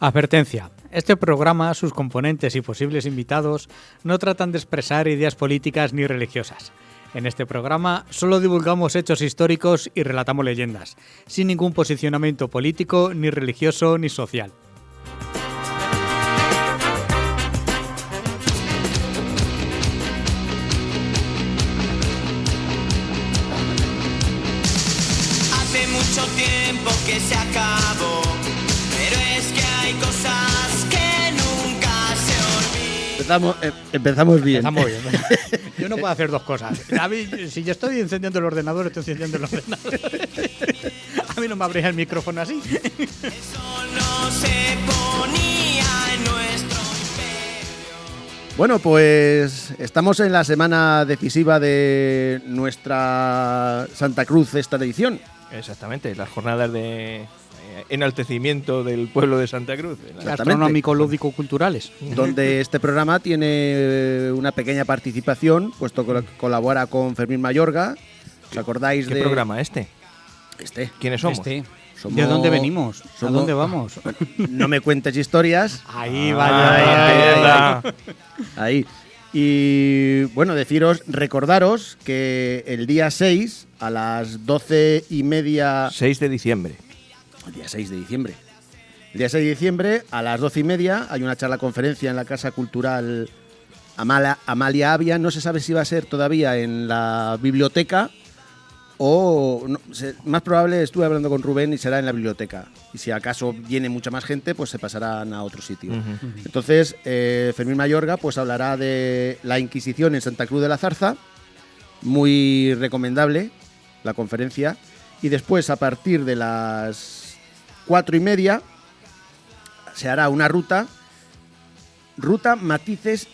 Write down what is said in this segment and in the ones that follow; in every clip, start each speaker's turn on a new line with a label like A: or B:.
A: Advertencia. Este programa, sus componentes y posibles invitados no tratan de expresar ideas políticas ni religiosas. En este programa solo divulgamos hechos históricos y relatamos leyendas, sin ningún posicionamiento político, ni religioso, ni social.
B: Hace mucho tiempo que se acabó, pero es que hay cosas que nunca se olvidan.
C: Empezamos bien.
A: Empezamos bien. Yo no puedo hacer dos cosas. A mí, si yo estoy encendiendo el ordenador, estoy encendiendo el ordenador. A mí no me abréis el micrófono así.
B: Eso no se ponía en nuestro imperio.
C: Bueno, pues estamos en la semana decisiva de nuestra Santa Cruz esta edición.
D: Exactamente, las jornadas de enaltecimiento del pueblo de Santa Cruz.
A: Gastronómico, lúdico, culturales.
C: Donde este programa tiene una pequeña participación, puesto que colabora con Fermín Mayorga. ¿Os acordáis
D: ¿Qué
C: de
D: programa este?
C: Este?
D: ¿Quiénes somos?
A: ¿De
C: Somos-
A: dónde venimos? ¿A
C: somos-
A: dónde vamos?
C: No me cuentes historias.
A: Ahí
D: Ah,
C: Ahí. Y bueno, recordaros que el día 6 a las 12:30.
D: 6 de diciembre.
C: El día 6 de diciembre. El día 6 de diciembre, a las 12:30, hay una charla conferencia en la Casa Cultural Amalia Avia. No se sabe si va a ser todavía en la biblioteca o, más probable, estuve hablando con Rubén y será en la biblioteca. Y si acaso viene mucha más gente, pues se pasarán a otro sitio.
D: Ujú.
C: Entonces, Fermín Mayorga pues hablará de la Inquisición en Santa Cruz de la Zarza. Muy recomendable la conferencia. Y después, a partir de las 4:30, se hará una ruta Matices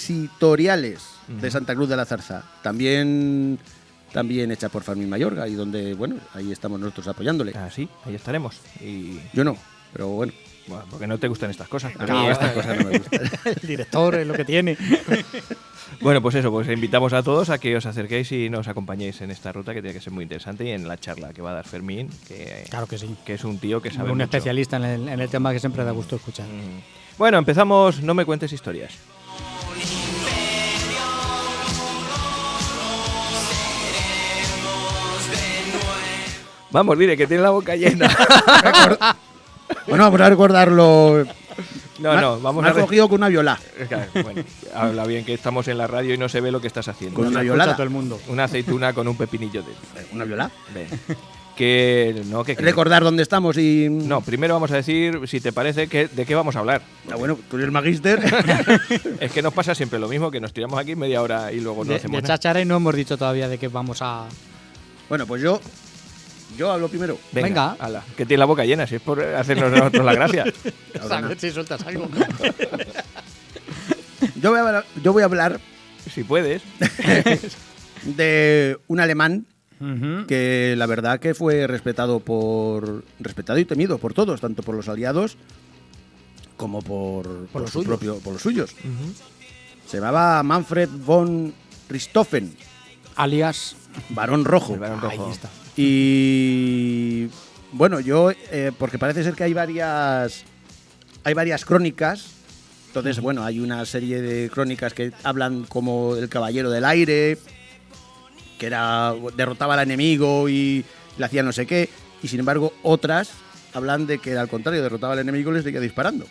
C: Inquisitoriales de Santa Cruz de la Zarza. También hecha por Fermín Mayorga, y donde, bueno, ahí estamos nosotros apoyándole.
D: Ah, sí, ahí estaremos. Y
C: Yo no, pero bueno,
D: bueno, porque no te gustan estas cosas.
C: a mí estas cosas no me gustan.
A: El director es lo que tiene.
D: Bueno, pues eso, pues invitamos a todos a que os acerquéis y nos acompañéis en esta ruta que tiene que ser muy interesante, y en la charla que va a dar Fermín,
A: Claro que sí.
D: que es un tío que sabe
A: Un
D: mucho.
A: especialista en el tema que siempre da gusto escuchar.
D: Bueno, empezamos. No me cuentes historias. Vamos, dile que tiene la boca llena.
C: Bueno, vamos a recordarlo.
D: No, vamos
C: me
D: a
C: has cogido con una viola.
D: Claro, bueno, habla bien que estamos en la radio y no se ve lo que estás haciendo.
C: Con una
A: Escucha
C: violada.
A: todo el mundo.
D: Una aceituna con un pepinillo de...
C: ¿Una viola?
D: Ven. Que no, que
C: Recordar dónde estamos y...
D: no, primero vamos a decir, si te parece, de qué vamos a hablar.
C: Ah, bueno, tú eres magíster.
D: Es que nos pasa siempre lo mismo, que nos tiramos aquí media hora y luego no
A: De
D: hacemos nada.
A: cháchara, y no hemos dicho todavía de qué vamos a...
C: Bueno, pues yo hablo primero.
A: Venga.
D: Ala, que tiene la boca llena, si es por hacernos a nosotros la gracia.
A: A ver si sueltas algo.
C: Yo voy a hablar
D: Si puedes.
C: de un alemán
A: Ujú.
C: que la verdad que fue respetado y temido por todos, tanto por los aliados como por
A: los
C: su
A: suyos.
C: por los suyos. Se llamaba Manfred von Richthofen,
A: Alias...
C: Barón Rojo.
D: El Barón Rojo.
A: Ahí está.
C: Y bueno, yo porque parece ser que hay varias crónicas. Entonces, bueno, hay una serie de crónicas que hablan como el Caballero del Aire, que derrotaba al enemigo y le hacía no sé qué, y sin embargo otras hablan de que al contrario, derrotaba al enemigo y le seguía disparando.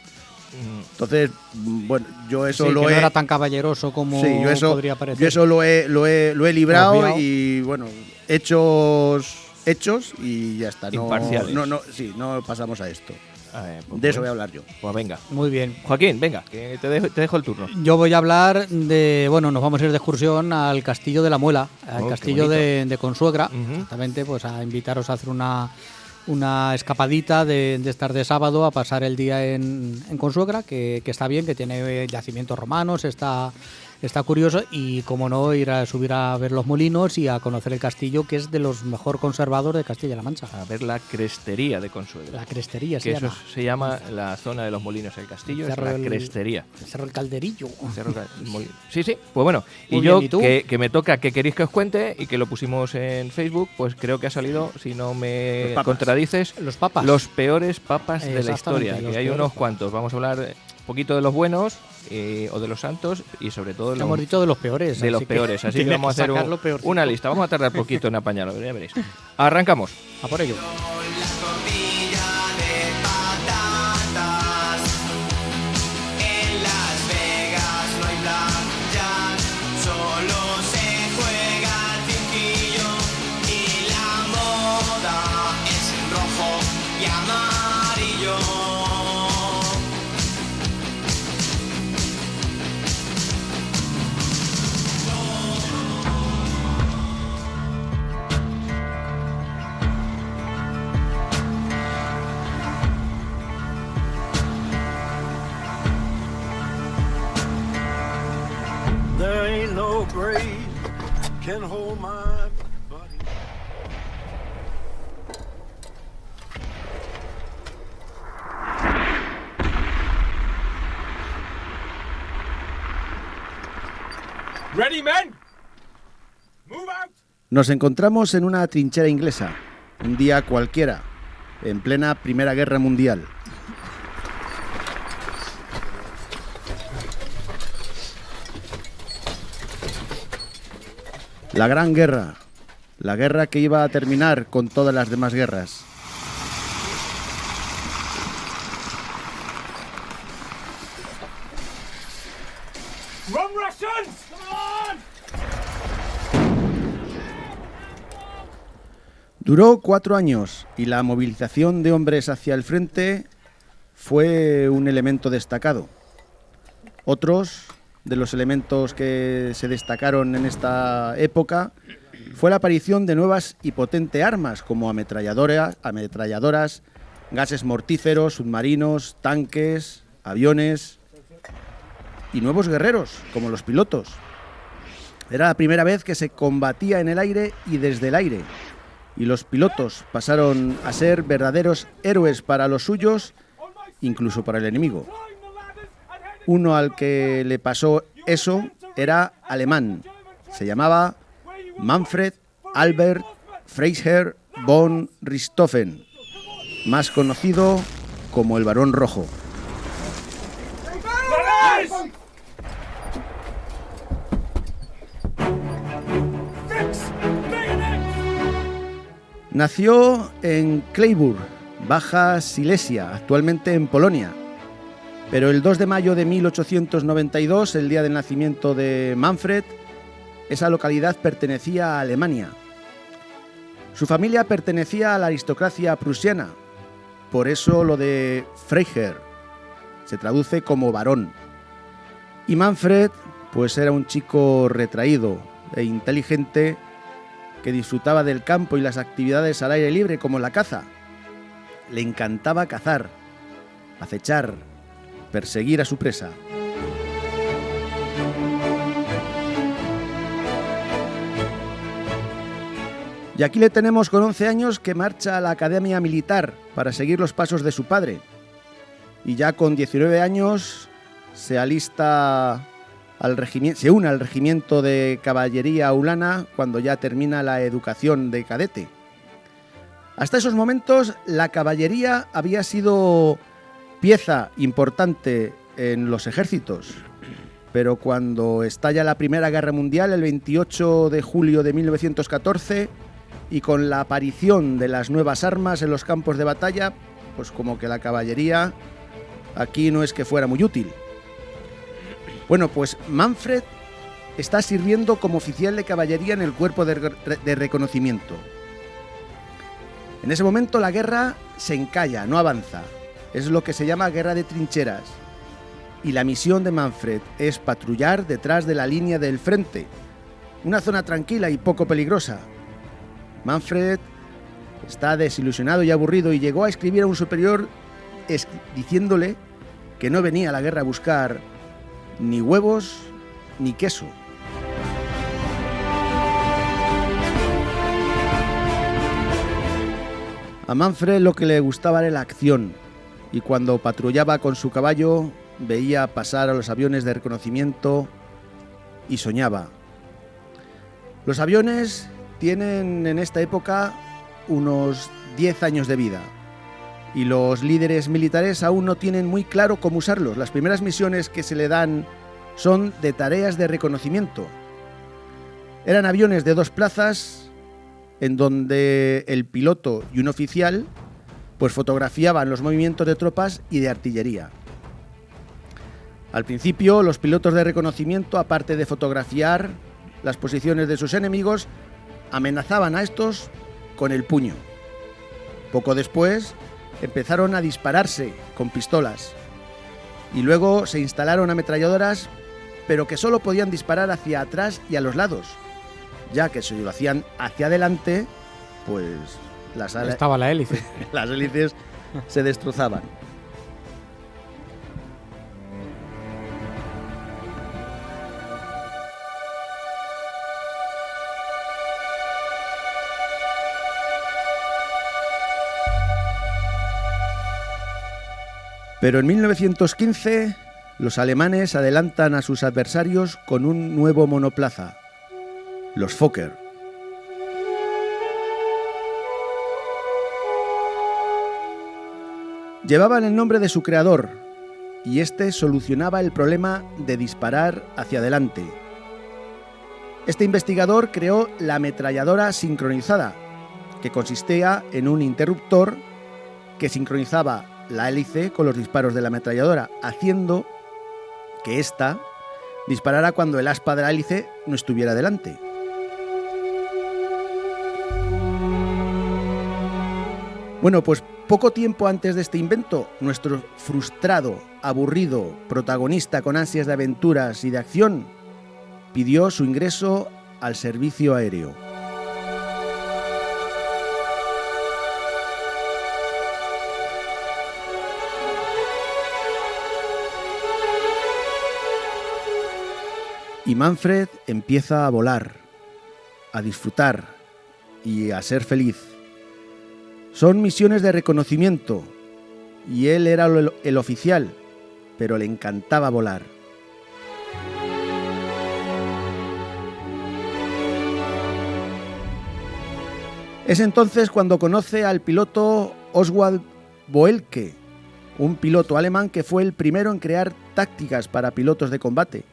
C: Entonces, bueno, yo eso
A: Sí,
C: lo
A: que no
C: he...
A: era tan caballeroso como
C: Sí,
A: podría parecer.
C: yo eso lo he librado
A: Obviado.
C: y bueno, hechos y ya está.
D: Imparciales.
C: No pasamos a esto.
D: A ver, pues,
C: De eso voy a hablar yo.
D: Pues venga.
A: Muy bien.
D: Joaquín, venga, que te dejo el turno.
A: Yo voy a hablar de... Bueno, nos vamos a ir de excursión al Castillo de la Muela, al
D: Oh, qué
A: castillo de Consuegra.
D: Ujú.
A: Exactamente, pues a invitaros a hacer una escapadita de estar de sábado a pasar el día en Consuegra, que está bien, que tiene yacimientos romanos, está Está curioso y, como no, ir a subir a ver los molinos y a conocer el castillo, que es de los mejor conservados de Castilla-La Mancha.
D: A ver la crestería de Consuelo.
A: La crestería
D: que
A: se llama.
D: eso se llama la zona de los molinos del castillo, es la crestería.
A: El Cerro del Calderillo.
D: Sí, sí, pues bueno.
A: Muy
D: y yo,
A: bien, ¿y tú?
D: que me toca que queréis que os cuente y que lo pusimos en Facebook, pues creo que ha salido, si no me contradices,
A: Los papas.
D: los peores papas de la
A: Exactamente,
D: historia.
A: los
D: Que hay
A: peores
D: unos
A: papas.
D: cuantos. Vamos a hablar un poquito de los buenos o de los santos y sobre todo
A: Hemos dicho de los peores.
D: de los
A: así que
D: peores. Así que
A: tiene
D: vamos a hacer
A: sacar lo peorcito.
D: una lista. Vamos a tardar poquito en apañarlo, ya veréis. Arrancamos.
A: A por ello.
B: La tortilla de patatas. En Las Vegas no hay blackjack, solo se juega al cinquillo. Y la moda es en rojo y amarillo.
E: There ain't no grave can hold my body.
F: Ready, men? Move out!
C: Nos encontramos en una trinchera inglesa, un día cualquiera, en plena Primera Guerra Mundial. La Gran Guerra, la guerra que iba a terminar con todas las demás guerras.
F: Run, Russians! Come on!
C: Duró 4 años y la movilización de hombres hacia el frente fue un elemento destacado. Otros de los elementos que se destacaron en esta época fue la aparición de nuevas y potentes armas como ametralladoras, gases mortíferos, submarinos, tanques, aviones y nuevos guerreros como los pilotos. Era la primera vez que se combatía en el aire y desde el aire, y los pilotos pasaron a ser verdaderos héroes para los suyos, incluso para el enemigo. Uno al que le pasó eso era alemán. Se llamaba Manfred Albert Freiherr von Richthofen, más conocido como el Barón Rojo. Nació en Kleiburg, Baja Silesia, actualmente en Polonia. Pero el 2 de mayo de 1892, el día del nacimiento de Manfred, esa localidad pertenecía a Alemania. Su familia pertenecía a la aristocracia prusiana, por eso lo de Freiherr se traduce como varón. Y Manfred, pues era un chico retraído e inteligente que disfrutaba del campo y las actividades al aire libre como la caza. Le encantaba cazar, acechar, perseguir a su presa. Y aquí le tenemos con 11 años que marcha a la academia militar para seguir los pasos de su padre. Y ya con 19 años se alista se une al regimiento de caballería aulana cuando ya termina la educación de cadete. Hasta esos momentos la caballería había sido pieza importante en los ejércitos, pero cuando estalla la Primera Guerra Mundial, el 28 de julio de 1914, y con la aparición de las nuevas armas en los campos de batalla, pues como que la caballería aquí no es que fuera muy útil. Bueno, pues Manfred está sirviendo como oficial de caballería en el cuerpo de reconocimiento. En ese momento la guerra se encalla, no avanza. Es lo que se llama guerra de trincheras. Y la misión de Manfred es patrullar detrás de la línea del frente, una zona tranquila y poco peligrosa. Manfred está desilusionado y aburrido y llegó a escribir a un superior diciéndole que no venía a la guerra a buscar ni huevos ni queso. A Manfred lo que le gustaba era la acción, y cuando patrullaba con su caballo veía pasar a los aviones de reconocimiento y soñaba. Los aviones tienen en esta época unos 10 años de vida y los líderes militares aún no tienen muy claro cómo usarlos. Las primeras misiones que se le dan son de tareas de reconocimiento. Eran aviones de 2 plazas en donde el piloto y un oficial pues fotografiaban los movimientos de tropas y de artillería. Al principio, los pilotos de reconocimiento, aparte de fotografiar las posiciones de sus enemigos, amenazaban a estos con el puño. Poco después, empezaron a dispararse con pistolas y luego se instalaron ametralladoras, pero que solo podían disparar hacia atrás y a los lados, ya que si lo hacían hacia adelante, pues
A: Estaba la hélice.
C: las hélices se destrozaban. Pero en 1915 los alemanes adelantan a sus adversarios con un nuevo monoplaza, los Fokker. Llevaban el nombre de su creador y este solucionaba el problema de disparar hacia adelante. Este investigador creó la ametralladora sincronizada, que consistía en un interruptor que sincronizaba la hélice con los disparos de la ametralladora, haciendo que ésta disparara cuando el aspa de la hélice no estuviera delante. Bueno, pues poco tiempo antes de este invento, nuestro frustrado, aburrido protagonista con ansias de aventuras y de acción pidió su ingreso al servicio aéreo. Y Manfred empieza a volar, a disfrutar y a ser feliz. Son misiones de reconocimiento y él era el oficial, pero le encantaba volar. Es entonces cuando conoce al piloto Oswald Boelke, un piloto alemán que fue el primero en crear tácticas para pilotos de combate.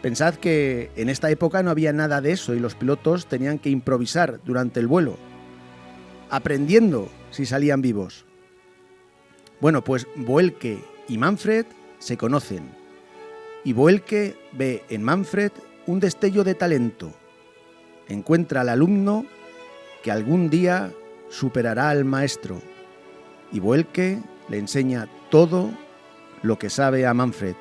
C: Pensad que en esta época no había nada de eso y los pilotos tenían que improvisar durante el vuelo, aprendiendo si salían vivos. Bueno, pues Boelke y Manfred se conocen y Boelke ve en Manfred un destello de talento. Encuentra al alumno que algún día superará al maestro y Boelke le enseña todo lo que sabe a Manfred.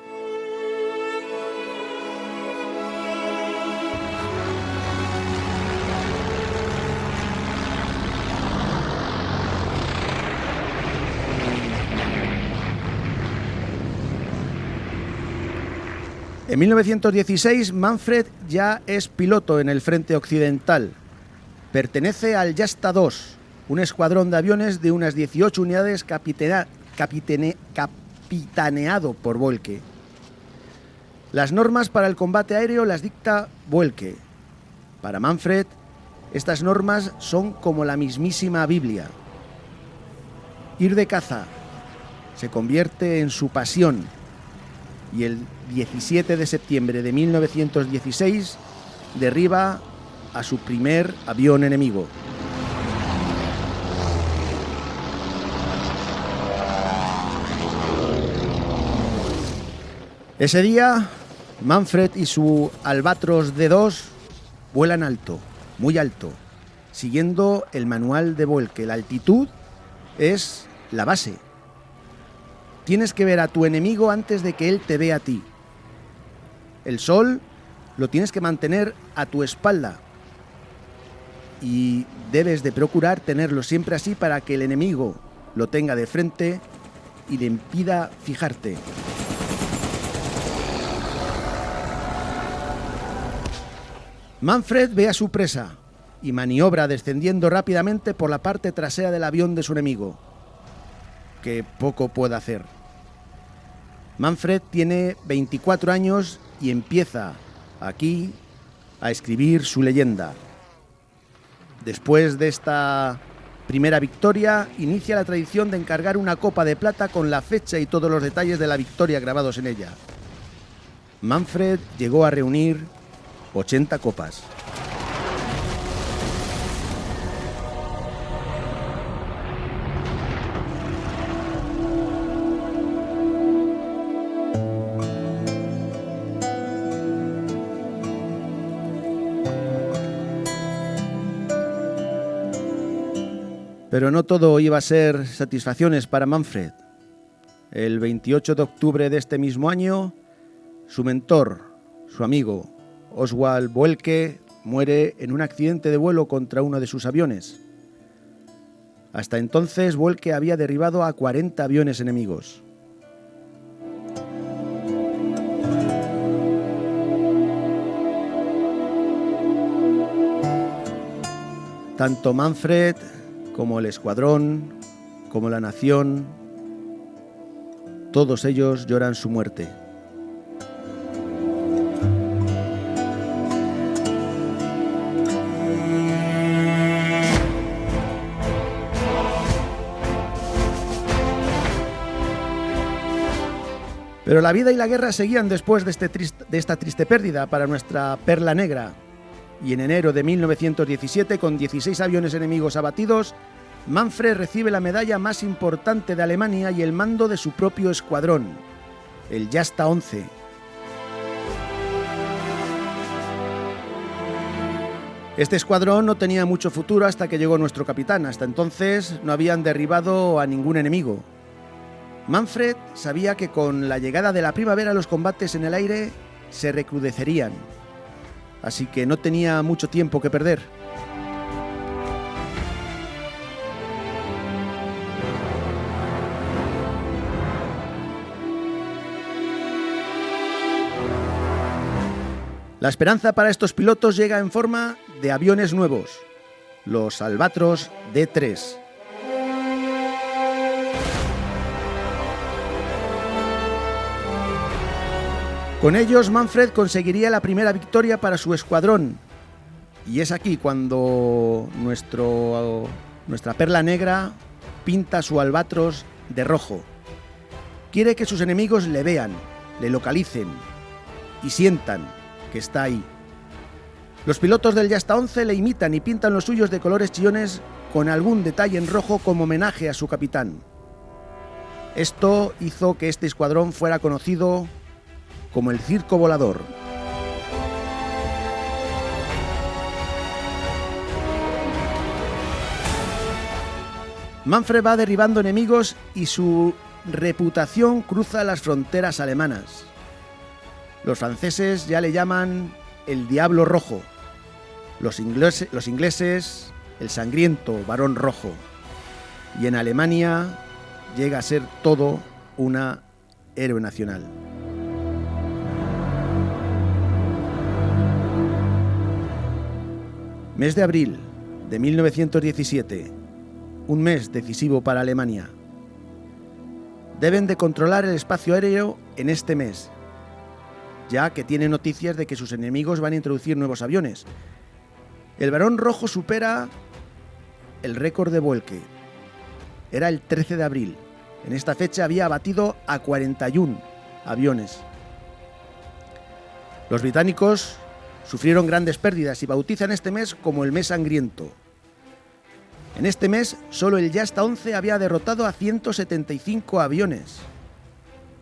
C: En 1916, Manfred ya es piloto en el frente occidental. Pertenece al Jasta II, un escuadrón de aviones de unas 18 unidades capitaneado por Boelke. Las normas para el combate aéreo las dicta Boelke. Para Manfred, estas normas son como la mismísima Biblia. Ir de caza se convierte en su pasión y el 17 de septiembre de 1916 derriba a su primer avión enemigo. Ese día, Manfred y su Albatros D2 vuelan alto, muy alto, siguiendo el manual de Boelke. La altitud es la base. Tienes que ver a tu enemigo antes de que él te vea a ti. El sol lo tienes que mantener a tu espalda y debes de procurar tenerlo siempre así para que el enemigo lo tenga de frente y le impida fijarte. Manfred ve a su presa y maniobra descendiendo rápidamente por la parte trasera del avión de su enemigo, que poco puede hacer. Manfred tiene 24 años y empieza aquí a escribir su leyenda. Después de esta primera victoria, inicia la tradición de encargar una copa de plata con la fecha y todos los detalles de la victoria grabados en ella. Manfred llegó a reunir 80 copas. Pero no todo iba a ser satisfacciones para Manfred. El 28 de octubre de este mismo año, su mentor, su amigo, Oswald Boelcke, muere en un accidente de vuelo contra uno de sus aviones. Hasta entonces, Boelcke había derribado a 40 aviones enemigos. Tanto Manfred como el escuadrón, como la nación, todos ellos lloran su muerte. Pero la vida y la guerra seguían después de esta triste pérdida para nuestra Perla Negra. Y en enero de 1917, con 16 aviones enemigos abatidos, Manfred recibe la medalla más importante de Alemania y el mando de su propio escuadrón, el Jasta 11. Este escuadrón no tenía mucho futuro hasta que llegó nuestro capitán. Hasta entonces no habían derribado a ningún enemigo. Manfred sabía que con la llegada de la primavera los combates en el aire se recrudecerían, así que no tenía mucho tiempo que perder. La esperanza para estos pilotos llega en forma de aviones nuevos, los Albatros D3. Con ellos, Manfred conseguiría la primera victoria para su escuadrón. Y es aquí cuando nuestra Perla Negra pinta su Albatros de rojo. Quiere que sus enemigos le vean, le localicen y sientan que está ahí. Los pilotos del Jasta 11 le imitan y pintan los suyos de colores chillones con algún detalle en rojo como homenaje a su capitán. Esto hizo que este escuadrón fuera conocido como el Circo Volador. Manfred va derribando enemigos y su reputación cruza las fronteras alemanas. Los franceses ya le llaman el Diablo Rojo, los ingleses el Sangriento Barón Rojo, y en Alemania llega a ser todo una héroe nacional. Mes de abril de 1917, un mes decisivo para Alemania. Deben de controlar el espacio aéreo en este mes, ya que tiene noticias de que sus enemigos van a introducir nuevos aviones. El Barón Rojo supera el récord de Boelcke. Era el 13 de abril. En esta fecha había abatido a 41 aviones. Los británicos sufrieron grandes pérdidas y bautizan este mes como el mes sangriento. En este mes, solo el Jasta 11 había derrotado a 175 aviones.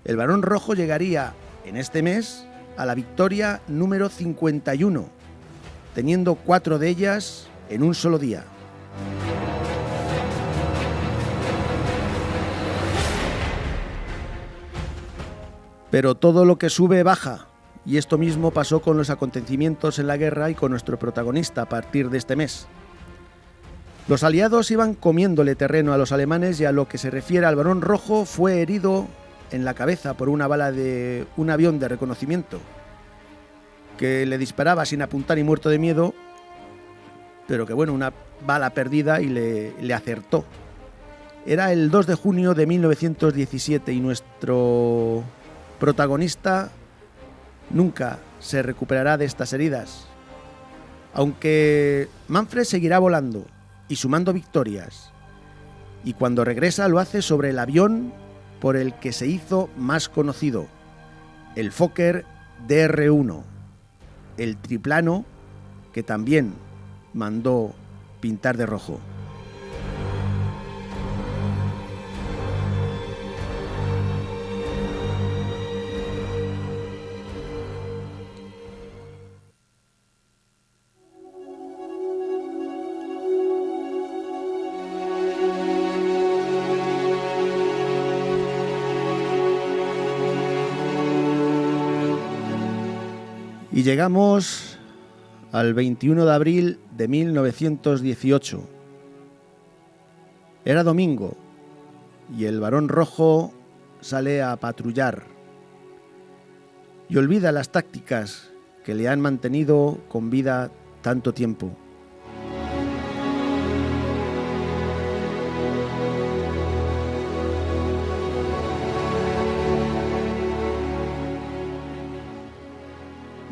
C: El Barón Rojo llegaría en este mes a la victoria número 51, teniendo 4 de ellas en un solo día. Pero todo lo que sube baja, y esto mismo pasó con los acontecimientos en la guerra y con nuestro protagonista a partir de este mes. Los aliados iban comiéndole terreno a los alemanes y a lo que se refiere al Barón Rojo fue herido en la cabeza por una bala de un avión de reconocimiento. que le disparaba sin apuntar y muerto de miedo, pero que bueno, una bala perdida y le acertó. Era el 2 de junio de 1917 y nuestro protagonista nunca se recuperará de estas heridas. Aunque Manfred seguirá volando y sumando victorias, y cuando regresa lo hace sobre el avión por el que se hizo más conocido, el Fokker DR-1, el triplano que también mandó pintar de rojo. Y llegamos al 21 de abril de 1918. Era domingo y el Barón Rojo sale a patrullar y olvida las tácticas que le han mantenido con vida tanto tiempo.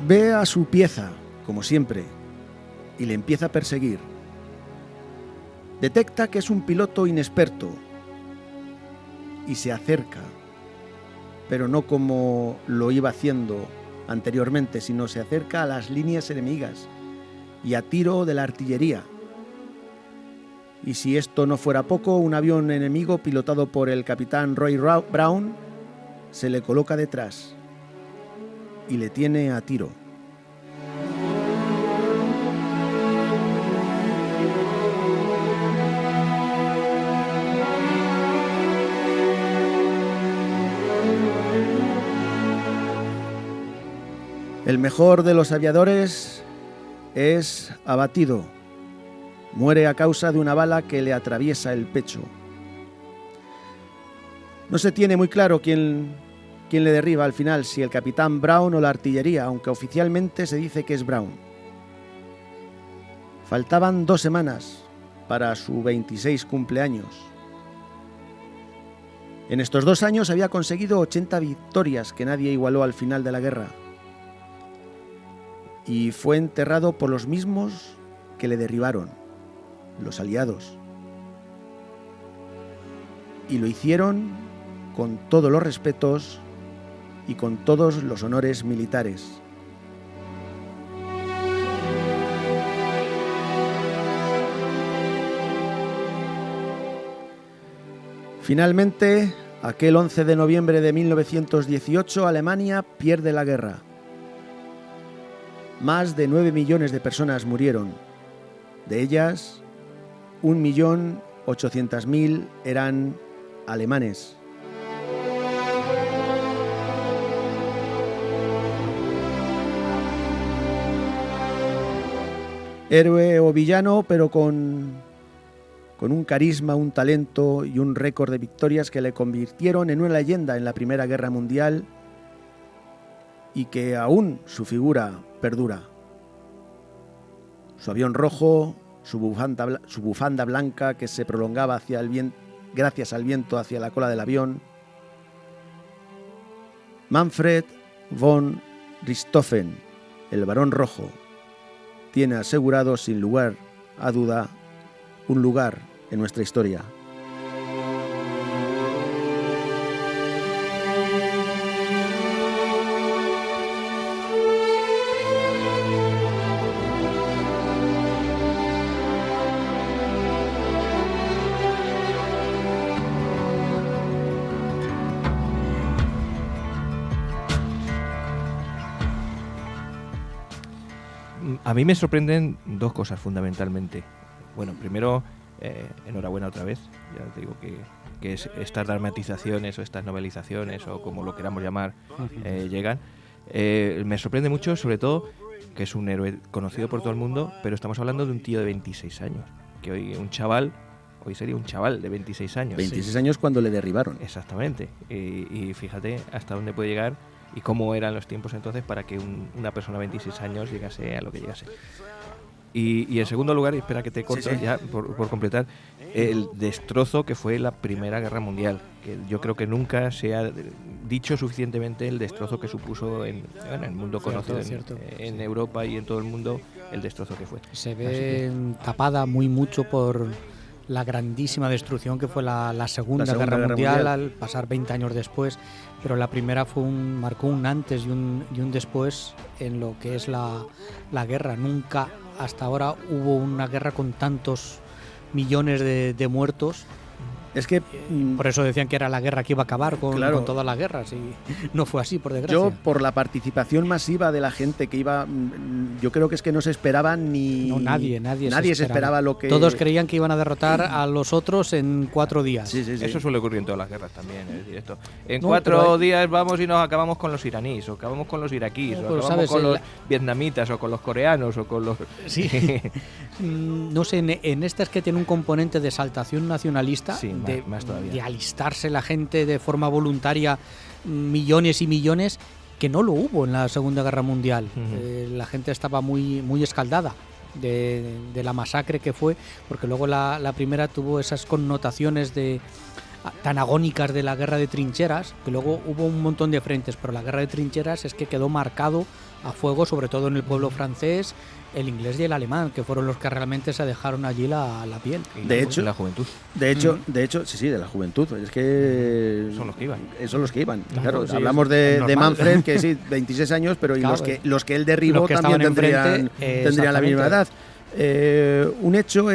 C: Ve a su pieza, como siempre, y le empieza a perseguir. Detecta que es un piloto inexperto y se acerca, pero no como lo iba haciendo anteriormente, sino se acerca a las líneas enemigas y a tiro de la artillería. Y si esto no fuera poco, un avión enemigo pilotado por el capitán Roy Brown se le coloca detrás y le tiene a tiro. El mejor de los aviadores es abatido. Muere a causa de una bala que le atraviesa el pecho. No se tiene muy claro quién le derriba al final, si el capitán Brown o la artillería, aunque oficialmente se dice que es Brown. Faltaban 2 semanas para su 26 cumpleaños. En estos 2 años había conseguido 80 victorias que nadie igualó al final de la guerra. Y fue enterrado por los mismos que le derribaron, los aliados. Y lo hicieron con todos los respetos y con todos los honores militares. Finalmente, aquel 11 de noviembre de 1918, Alemania pierde la guerra. Más de 9 millones de personas murieron. De ellas, 1.800.000 eran alemanes. Héroe o villano, pero con un carisma, un talento y un récord de victorias que le convirtieron en una leyenda en la Primera Guerra Mundial y que aún su figura perdura. Su avión rojo, su bufanda blanca que se prolongaba hacia el viento, gracias al viento hacia la cola del avión. Manfred von Richthofen, el Barón Rojo, tiene asegurado sin lugar a duda un lugar en nuestra historia.
D: A mí me sorprenden 2 cosas fundamentalmente. Bueno, primero, enhorabuena otra vez. Ya te digo que estas dramatizaciones o estas novelizaciones o como lo queramos llamar llegan. Me sorprende mucho, sobre todo, que es un héroe conocido por todo el mundo, pero estamos hablando de un tío de 26 años. Que hoy sería un chaval de 26 años.
C: 26 años cuando le derribaron.
D: Exactamente. Y fíjate hasta dónde puede llegar y cómo eran los tiempos entonces para que una persona de 26 años llegase a lo que llegase. Y en segundo lugar, y espera que te corto ya por completar, el destrozo que fue la Primera Guerra Mundial, que yo creo que nunca se ha dicho suficientemente el destrozo que supuso en el mundo conocido, en Europa y en todo el mundo, el destrozo que fue.
A: Se ve tapada muy mucho por la grandísima destrucción que fue la Segunda Guerra Mundial al pasar 20 años después, pero la primera marcó un antes y un después en lo que es la guerra. Nunca hasta ahora hubo una guerra con tantos millones de muertos.
C: Es que
A: por eso decían que era la guerra que iba a acabar con todas las guerras, y no fue así, por desgracia.
C: Yo, por la participación masiva de la gente que iba, yo creo que es que no se esperaba ni...
A: No, nadie
C: se esperaba lo que...
A: Todos creían que iban a derrotar a los otros en 4 días.
C: Sí.
D: Eso suele ocurrir en todas las guerras también, es decir, esto. En 4 días vamos y nos acabamos con los iraníes, o acabamos con los iraquíes, o acabamos con los vietnamitas, o con los coreanos, o con los...
A: Sí. No sé, en estas que tiene un componente de exaltación nacionalista,
D: más todavía,
A: de alistarse la gente de forma voluntaria, millones y millones, que no lo hubo en la Segunda Guerra Mundial. La gente estaba muy escaldada de la masacre que fue, porque luego la primera tuvo esas connotaciones tan agónicas de la guerra de trincheras, que luego hubo un montón de frentes, pero la guerra de trincheras es que quedó marcado a fuego, sobre todo en el pueblo francés, el inglés y el alemán, que fueron los que realmente se dejaron allí la piel.
D: De hecho, la juventud.
C: De hecho, sí, de la juventud. Es que
D: son los que iban.
C: Son los que iban.
A: Claro, sí,
C: hablamos de Manfred, que sí, 26 años, pero
A: claro,
C: los que él derribó también tendrían la misma edad. Un hecho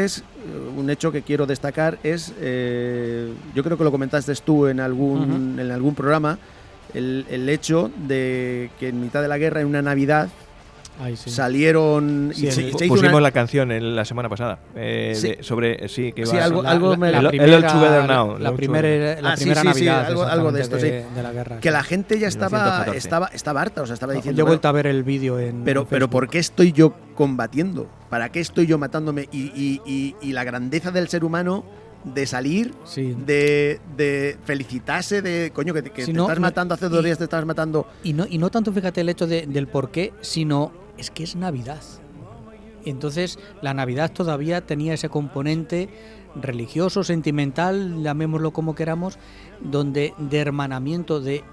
C: que quiero destacar es, yo creo que lo comentaste tú en algún programa, el hecho de que en mitad de la guerra, en una Navidad, salieron...
D: pusimos la canción la semana pasada sobre... Sí, que
C: iba
D: algo
A: la primera Navidad,
C: algo de esto,
A: de la guerra.
C: Que la gente ya estaba harta, o sea, estaba diciendo...
A: Yo he vuelto a ver el vídeo en
C: pero ¿por qué estoy yo combatiendo? ¿Para qué estoy yo matándome? Y la grandeza del ser humano de salir, de felicitarse, de coño, que te estás matando, hace 2 días te estás matando.
A: Y no tanto, fíjate, el hecho del por qué, sino es que es Navidad. Entonces, la Navidad todavía tenía ese componente religioso, sentimental, llamémoslo como queramos, donde de hermanamiento, de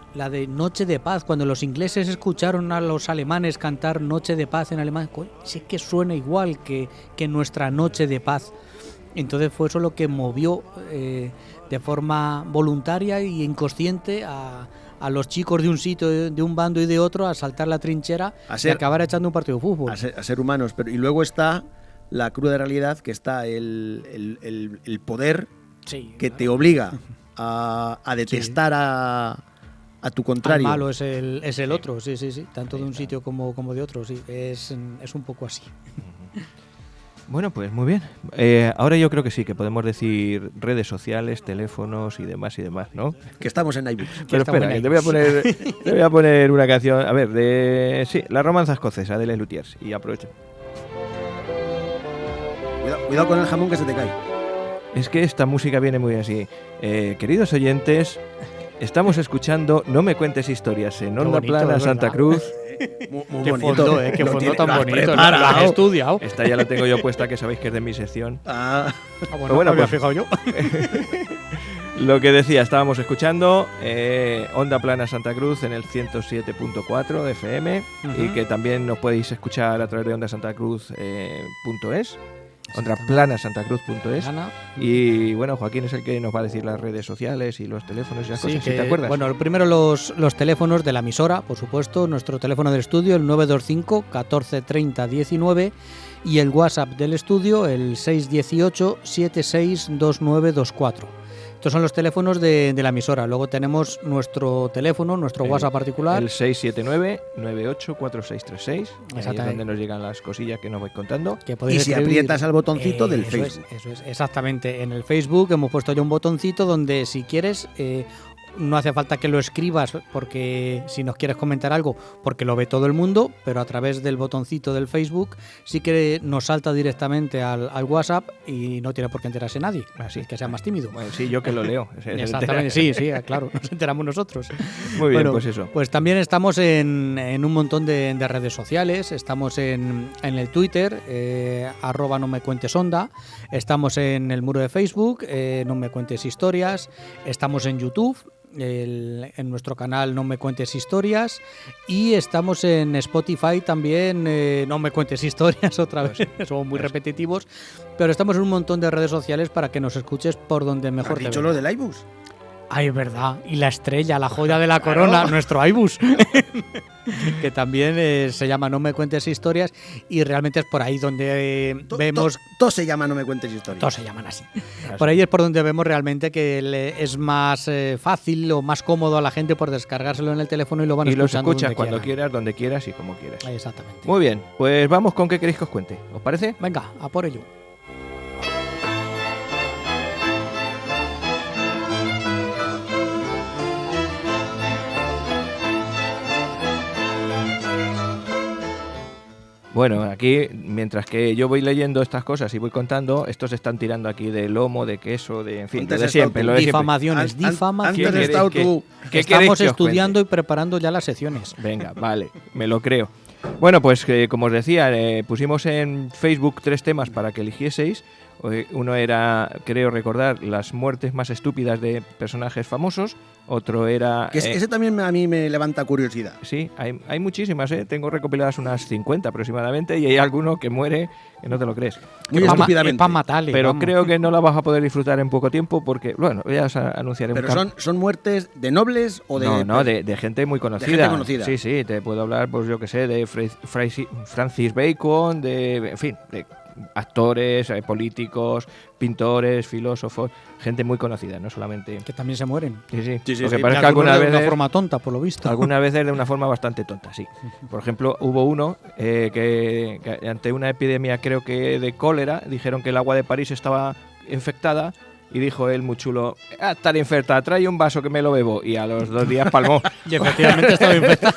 A: Noche de Paz. Cuando los ingleses escucharon a los alemanes cantar Noche de Paz en alemán, sí que suena igual que nuestra Noche de Paz. Entonces fue eso lo que movió de forma voluntaria e inconsciente a los chicos de un sitio, de un bando y de otro, a saltar la trinchera y acabar echando un partido de fútbol.
C: A ser humanos. Y luego está la cruda realidad, que está el poder que te obliga a detestar a tu contrario.
A: El malo es el otro, sí. Tanto de un sitio como de otro, sí. Es un poco así.
D: Bueno, pues muy bien. Ahora yo creo que sí, que podemos decir redes sociales, teléfonos y demás, ¿no?
C: Que estamos en iBooks.
D: Pero espera, te voy a poner una canción, a ver, La romanza escocesa de Les Luthiers, y aprovecho.
C: Cuidado con el jamón que se te cae.
D: Es que esta música viene muy bien así. Queridos oyentes, estamos escuchando No me cuentes historias en Onda Plana, Santa Cruz.
C: Muy bonito,
A: qué fondo tan bonito.
C: Lo
A: has estudiado.
D: Esta ya la tengo yo puesta, que sabéis que es de mi sección.
A: Bueno, me había fijado yo.
D: Lo que decía, estábamos escuchando Onda Plana Santa Cruz en el 107.4 de FM, y que también nos podéis escuchar a través de ondasantacruz.es. OndaPlanaSantaCruz.es. Y bueno, Joaquín es el que nos va a decir las redes sociales y los teléfonos y las cosas, si te acuerdas.
A: Bueno, primero los teléfonos de la emisora, por supuesto, nuestro teléfono del estudio, el 925 14 30 19, y el WhatsApp del estudio, el 618 762924. Estos son los teléfonos de la emisora. Luego tenemos nuestro teléfono, nuestro WhatsApp particular.
D: El 679-984636. Ahí es donde nos llegan las cosillas que nos vais contando.
C: Y si aprietas al botoncito del Facebook.
A: Eso es, exactamente. En el Facebook hemos puesto ya un botoncito donde, si quieres, no hace falta que lo escribas porque si nos quieres comentar algo, porque lo ve todo el mundo, pero a través del botoncito del Facebook sí que nos salta directamente al WhatsApp y no tiene por qué enterarse nadie, así que sea más tímido.
D: Bueno, sí, yo que lo leo.
A: Exactamente, sí, claro, nos enteramos nosotros.
D: Muy bien,
A: Bueno,
D: pues eso.
A: Pues también estamos en un montón de redes sociales, estamos en el Twitter, @nomecuentesonda, estamos en el muro de Facebook, No Me Cuentes Historias, estamos en YouTube, en nuestro canal No Me Cuentes Historias, y estamos en Spotify también, No Me Cuentes Historias otra vez, somos muy repetitivos, pero estamos en un montón de redes sociales para que nos escuches por donde mejor
C: ¿Has
A: te
C: dicho
A: venga.
C: lo del iBus?
A: Ay, es verdad. Y la estrella, la joya de la corona, nuestro iBus. Que también se llama No Me Cuentes Historias, y realmente es por ahí donde vemos...
C: Todo se llama No Me Cuentes Historias.
A: Todos se llaman así. Por ahí es por donde vemos realmente que es más fácil o más cómodo a la gente por descargárselo en el teléfono y lo van
D: Y los
A: escuchando
D: escuchas
A: donde
D: cuando
A: quieran.
D: quieras, donde quieras y como quieras.
A: Exactamente.
D: Muy bien, pues vamos con qué queréis que os cuente. ¿Os parece?
A: Venga, a por ello.
D: Bueno, aquí, mientras que yo voy leyendo estas cosas y voy contando, estos están tirando aquí de lomo, de queso, de en fin,
C: Antes
D: lo de
C: has
D: siempre.
C: estado
D: Lo de siempre.
A: Difamaciones, difamaciones.
C: Antes has estado tú.
D: ¿Qué
A: Estamos
D: queréis que os
A: estudiando
D: cuente?
A: y preparando ya las secciones.
D: Venga, vale, me lo creo. Bueno, pues como os decía, pusimos en Facebook 3 temas para que eligieseis. Uno era, creo recordar, las muertes más estúpidas de personajes famosos. Otro era...
C: Que ese también a mí me levanta curiosidad.
D: Sí, hay muchísimas, ¿eh? Tengo recopiladas unas 50 aproximadamente, y hay alguno que muere que no te lo crees.
C: Muy
A: Es
C: estúpidamente.
A: para matarle.
D: Pero
A: vamos.
D: creo que no la vas a poder disfrutar en poco tiempo porque, bueno, ya os anunciaré un
C: Pero
D: cam-
C: son muertes de nobles o de...
D: No, de gente muy conocida.
C: gente conocida.
D: Sí, sí, te puedo hablar, pues yo que sé, de Francis Bacon, en fin, de actores, políticos, pintores, filósofos, gente muy conocida, no solamente...
A: Que también se mueren.
D: Sí, sí.
C: Sí, sí,
D: Lo que
C: sí.
D: pasa es
A: Y
D: que algunas
A: algunos de
D: veces...
A: una forma tonta, por lo visto.
D: Algunas veces de una forma bastante tonta, sí. Por ejemplo, hubo uno que ante una epidemia, creo que de cólera, dijeron que el agua de París estaba infectada, y dijo él muy chulo, estar infectada, trae un vaso que me lo bebo, y a los 2 días palmó.
A: Y efectivamente estaba infectado.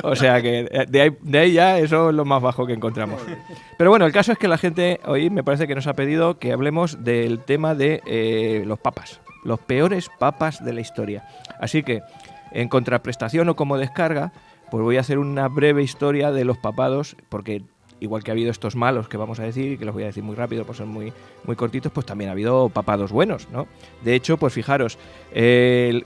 D: O sea que de ahí ya eso es lo más bajo que encontramos. Pero bueno, el caso es que la gente hoy me parece que nos ha pedido que hablemos del tema de los papas, los peores papas de la historia. Así que, en contraprestación o como descarga, pues voy a hacer una breve historia de los papados, porque igual que ha habido estos malos que vamos a decir, y que los voy a decir muy rápido, pues son muy, muy cortitos, pues también ha habido papados buenos, ¿no? De hecho, pues fijaros,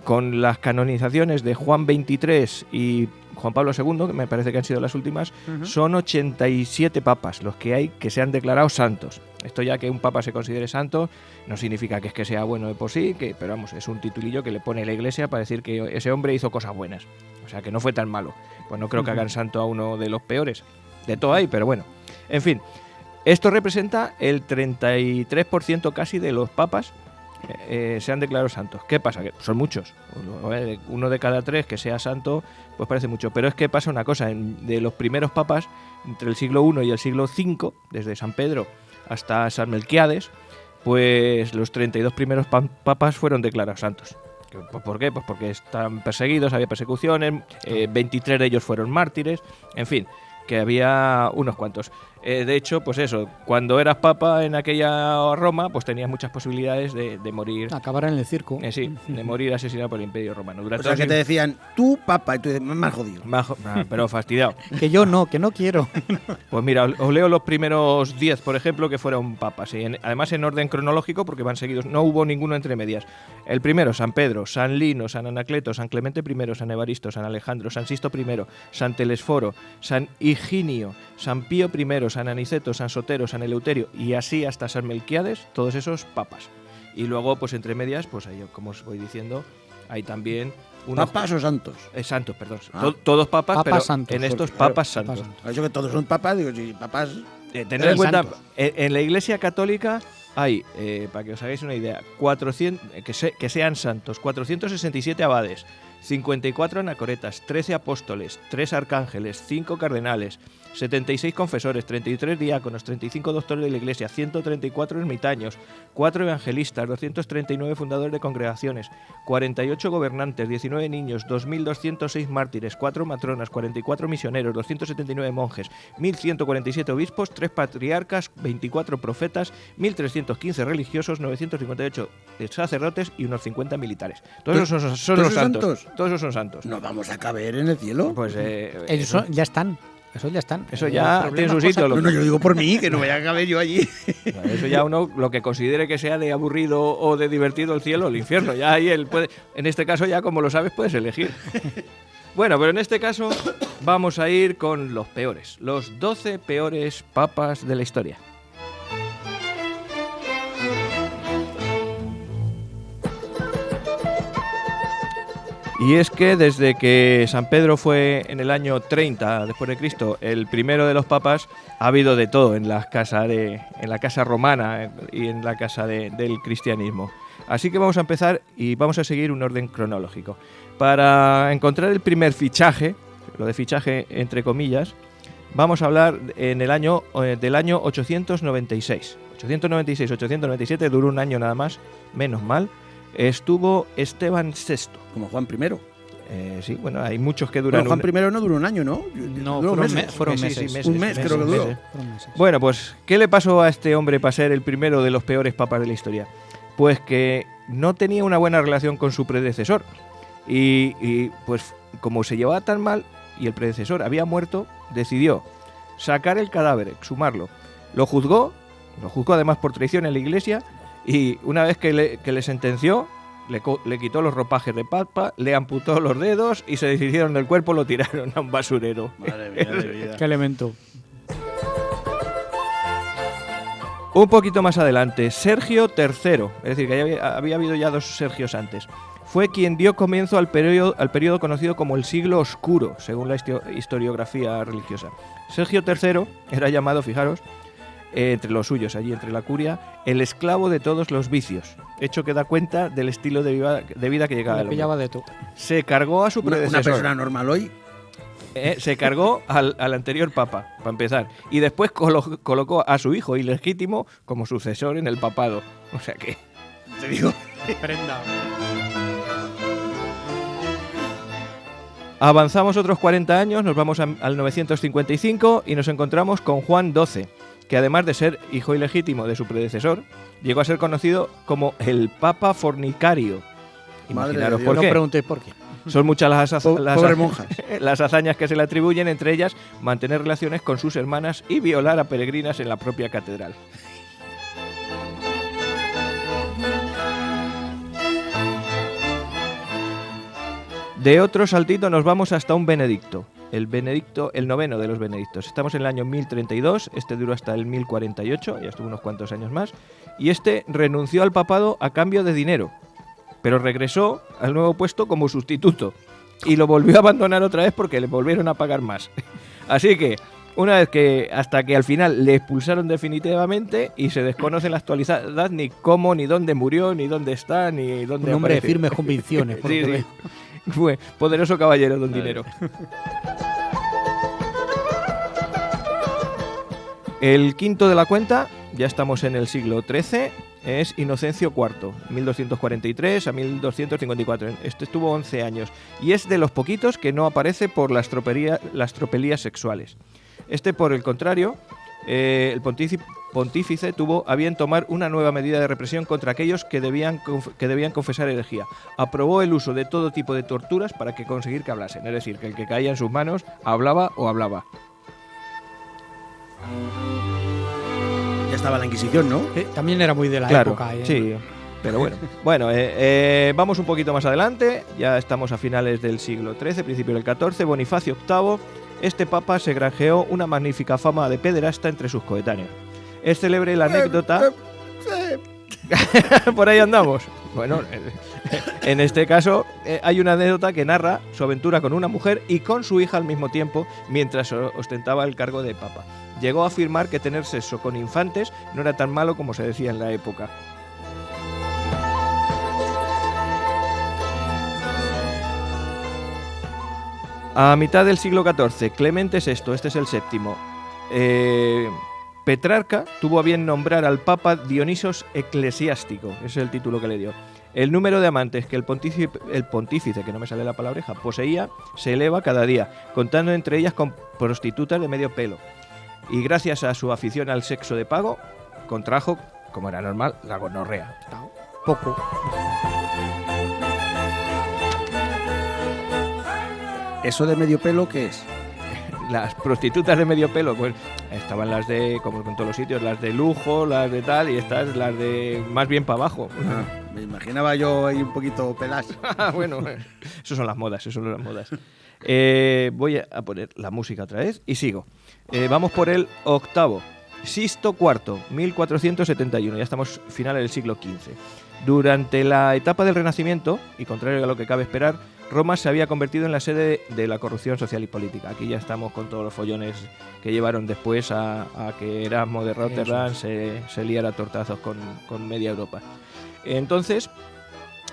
D: con las canonizaciones de Juan XXIII y Juan Pablo II, que me parece que han sido las últimas, son 87 papas los que hay que se han declarado santos. Esto ya que un papa se considere santo no significa que es que sea bueno de por sí, pero vamos, es un titulillo que le pone la Iglesia para decir que ese hombre hizo cosas buenas. O sea, que no fue tan malo. Pues no creo que hagan santo a uno de los peores. De todo hay, pero bueno. En fin, esto representa el 33% casi de los papas se han declarado santos. ¿Qué pasa? Que son muchos. Uno de cada 3 que sea santo, pues parece mucho. Pero es que pasa una cosa, de los primeros papas, entre el siglo I y el siglo V, desde San Pedro hasta San Melquiades, pues los 32 primeros papas fueron declarados santos. ¿Por qué? Pues porque están perseguidos, había persecuciones, 23 de ellos fueron mártires, en fin, que había unos cuantos. De hecho, pues eso, cuando eras papa en aquella Roma, pues tenías muchas posibilidades de morir.
A: Acabar en el circo.
D: Sí, de morir asesinado por el Imperio Romano.
C: O sea, que te decían, tú, papa, y tú dices, más jodido.
D: Pero fastidiado.
A: Que yo no quiero.
D: Pues mira, os leo los primeros 10, por ejemplo, que fueron papas. Además en orden cronológico, porque van seguidos. No hubo ninguno entre medias. El primero, San Pedro, San Lino, San Anacleto, San Clemente I, San Evaristo, San Alejandro, San Sisto I, San Telesforo, San Higinio, San Pío I, San Aniceto, San Sotero, San Eleuterio, y así hasta San Melquiades, todos esos papas. Y luego, pues entre medias, pues ahí, como os voy diciendo, hay también unos...
C: ¿Papas o santos?
D: Santos, perdón.
C: Ah.
D: Todos papas,
A: Papas
D: pero
A: santos,
D: en estos
C: claro,
D: papas santos.
C: Ha dicho que todos son papas, digo, sí, papas...
D: Tened en cuenta,
C: santos.
D: en la Iglesia Católica hay, para que os hagáis una idea, 400, que sean santos, 467 abades, 54 anacoretas, 13 apóstoles, 3 arcángeles, 5 cardenales, 76 confesores, 33 diáconos, 35 doctores de la Iglesia, 134 ermitaños, 4 evangelistas, 239 fundadores de congregaciones, 48 gobernantes, 19 niños, 2.206 mártires, 4 matronas, 44 misioneros, 279 monjes, 1.147 obispos, 3 patriarcas, 24 profetas, 1.315 religiosos, 958 sacerdotes y unos 50 militares. Todos esos son los santos. Todos esos son santos.
C: ¿No vamos a caber en el cielo?
D: Pues
A: Eso ya están. Eso ya están.
D: Eso ya tiene su sitio.
C: No, yo digo por mí, que no vaya a caber yo allí.
D: Eso ya uno lo que considere que sea de aburrido o de divertido el cielo o el infierno. Ya ahí él puede, en este caso ya como lo sabes puedes elegir. Bueno, pero en este caso vamos a ir con los peores. Los 12 peores papas de la historia. Y es que desde que San Pedro fue en el año 30 después de Cristo el primero de los papas, ha habido de todo en la casa romana y en la casa del cristianismo. Así que vamos a empezar y vamos a seguir un orden cronológico. Para encontrar el primer fichaje, lo de fichaje entre comillas, vamos a hablar del año 896. 896-897, duró un año nada más, menos mal. Estuvo Esteban VI.
C: Como Juan I.
D: Sí, bueno, hay muchos que duran.
C: Juan I no duró un año, ¿no?
A: No,
C: Duró
A: fueron meses.
D: Sí,
C: Un mes creo que duró.
A: Fueron meses.
D: Bueno, pues, ¿qué le pasó a este hombre para ser el primero de los peores papas de la historia? Pues que no tenía una buena relación con su predecesor. Y pues, como se llevaba tan mal y el predecesor había muerto, decidió sacar el cadáver, exhumarlo. Lo juzgó además por traición en la iglesia. Y una vez que le sentenció, le quitó los ropajes de papa, le amputó los dedos y se deshicieron del cuerpo, lo tiraron a un basurero.
C: Madre mía de vida.
A: Qué elemento.
D: Un poquito más adelante, Sergio III, es decir, que había habido ya 2 Sergios antes, fue quien dio comienzo al periodo conocido como el Siglo Oscuro, según la historiografía religiosa. Sergio III era llamado, fijaros, entre los suyos, allí entre la curia, el esclavo de todos los vicios, hecho que da cuenta del estilo de vida que llegaba
A: Le
D: el hombre.
A: pillaba de tú.
D: Se cargó a su
C: Una
D: predecesor.
C: persona normal hoy.
D: Se cargó al anterior papa, para empezar, y después colocó a su hijo ilegítimo como sucesor en el papado. O sea que...
C: Te digo.
A: Prenda.
D: Avanzamos otros 40 años, nos vamos al 955 y nos encontramos con Juan XII, que además de ser hijo ilegítimo de su predecesor, llegó a ser conocido como el Papa Fornicario.
C: Madre
D: Imaginaros
C: de
D: por
C: Dios.
A: No
D: qué.
A: preguntéis por qué.
D: Son muchas
C: Pobres monjas.
D: las hazañas que se le atribuyen, entre ellas mantener relaciones con sus hermanas y violar a peregrinas en la propia catedral. De otro saltito nos vamos hasta un Benedicto, el noveno de los Benedictos. Estamos en el año 1032, este duró hasta el 1048, ya estuvo unos cuantos años más, y este renunció al papado a cambio de dinero, pero regresó al nuevo puesto como sustituto y lo volvió a abandonar otra vez porque le volvieron a pagar más. Así que, una vez que, hasta que al final le expulsaron definitivamente y se desconoce en la actualidad ni cómo, ni dónde murió, ni dónde está, ni dónde
A: Un hombre de
D: aparece.
A: firmes convicciones. por lo
D: Sí,
A: que
D: sí.
A: veo.
D: Fue poderoso caballero don dinero. El quinto de la cuenta, ya estamos en el siglo XIII, es Inocencio IV, 1243 a 1254. Este estuvo 11 años y es de los poquitos que no aparece por las tropelías sexuales. Este, por el contrario, el pontífice tuvo a bien tomar una nueva medida de represión contra aquellos que debían confesar herejía. Aprobó el uso de todo tipo de torturas para conseguir que hablasen, es decir, que el que caía en sus manos hablaba o hablaba.
C: Ya estaba la Inquisición, ¿no?
A: También era muy de la
D: Claro,
A: época.
D: sí, pero bueno. Vamos un poquito más adelante, ya estamos a finales del siglo XIII, principio del XIV, Bonifacio VIII. Este papa se granjeó una magnífica fama de pederasta entre sus coetáneos. Es célebre la anécdota... Por ahí andamos. Bueno, en este caso hay una anécdota que narra su aventura con una mujer y con su hija al mismo tiempo mientras ostentaba el cargo de papa. Llegó a afirmar que tener sexo con infantes no era tan malo como se decía en la época. A mitad del siglo XIV, Clemente VI, este es el séptimo, Petrarca tuvo a bien nombrar al Papa Dionisos Eclesiástico, ese es el título que le dio. El número de amantes que el pontífice, que no me sale la palabreja, poseía, se eleva cada día, contando entre ellas con prostitutas de medio pelo. Y gracias a su afición al sexo de pago, contrajo, como era normal, la gonorrea.
A: Poco.
C: ¿Eso de medio pelo qué es?
D: Las prostitutas de medio pelo, pues estaban las de, como en todos los sitios, las de lujo, las de tal, y estas las de más bien para abajo.
C: Me imaginaba yo ahí un poquito pelas.
D: Bueno, eso son las modas, voy a poner la música otra vez y sigo. Vamos por el octavo. Sixto IV, 1471, ya estamos finales del siglo XV. Durante la etapa del Renacimiento, y contrario a lo que cabe esperar, Roma se había convertido en la sede de la corrupción social y política. Aquí ya estamos con todos los follones que llevaron después a que Erasmo de Rotterdam se liara a tortazos con media Europa. Entonces,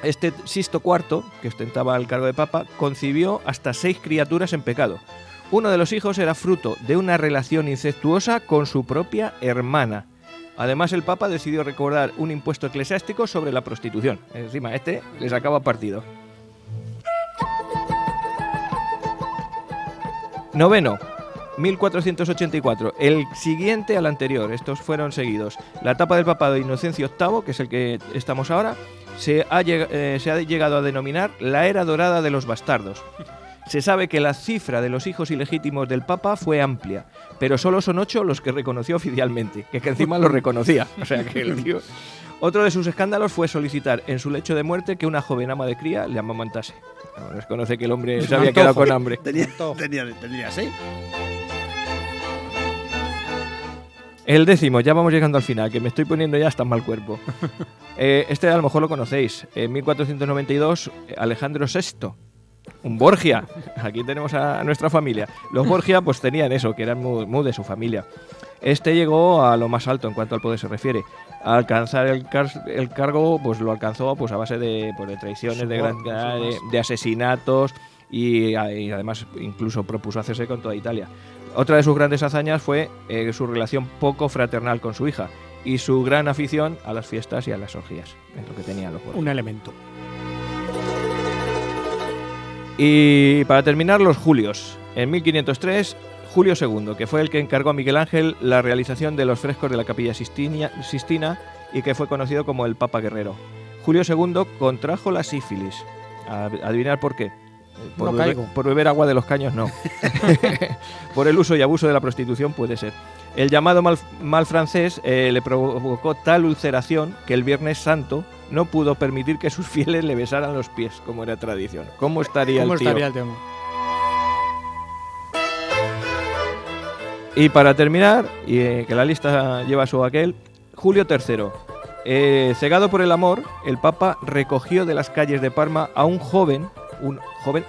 D: este Sixto IV, que ostentaba el cargo de papa, concibió hasta 6 criaturas en pecado. Uno de los hijos era fruto de una relación incestuosa con su propia hermana. Además, el Papa decidió recordar un impuesto eclesiástico sobre la prostitución. Encima, este le sacaba partido. Noveno, 1484, el siguiente al anterior. Estos fueron seguidos. La etapa del papado de Inocencio VIII, que es el que estamos ahora, se ha llegado a denominar la era dorada de los bastardos. Se sabe que la cifra de los hijos ilegítimos del Papa fue amplia, pero solo son 8 los que reconoció oficialmente, que encima los reconocía. O sea que el tío... Otro de sus escándalos fue solicitar en su lecho de muerte que una joven ama de cría le amamantase. Bueno, se conoce que el hombre se había quedado con hambre.
C: Tenía 6.
D: El décimo, ya vamos llegando al final, que me estoy poniendo ya hasta mal cuerpo. Este a lo mejor lo conocéis. En 1492, Alejandro VI. Un Borgia. Aquí tenemos a nuestra familia. Los Borgia pues tenían eso, que eran muy de su familia. Este llegó a lo más alto en cuanto al poder se refiere. A alcanzar el cargo, pues lo alcanzó pues a base de traiciones, de asesinatos y además incluso propuso hacerse con toda Italia. Otra de sus grandes hazañas fue su relación poco fraternal con su hija y su gran afición a las fiestas y a las orgías. Es lo que tenían los Borgia.
A: Un elemento.
D: Y para terminar, los Julios. En 1503, Julio II, que fue el que encargó a Miguel Ángel la realización de los frescos de la Capilla Sistina y que fue conocido como el Papa Guerrero. Julio II contrajo la sífilis. ¿Adivinar por qué? Por beber agua de los caños, no. Por el uso y abuso de la prostitución, puede ser. El llamado mal francés le provocó tal ulceración que el Viernes Santo no pudo permitir que sus fieles le besaran los pies, como era tradición. ¿Cómo estaría el tío? Y para terminar, que la lista lleva su aquel, Julio III. Cegado por el amor, el Papa recogió de las calles de Parma a un joven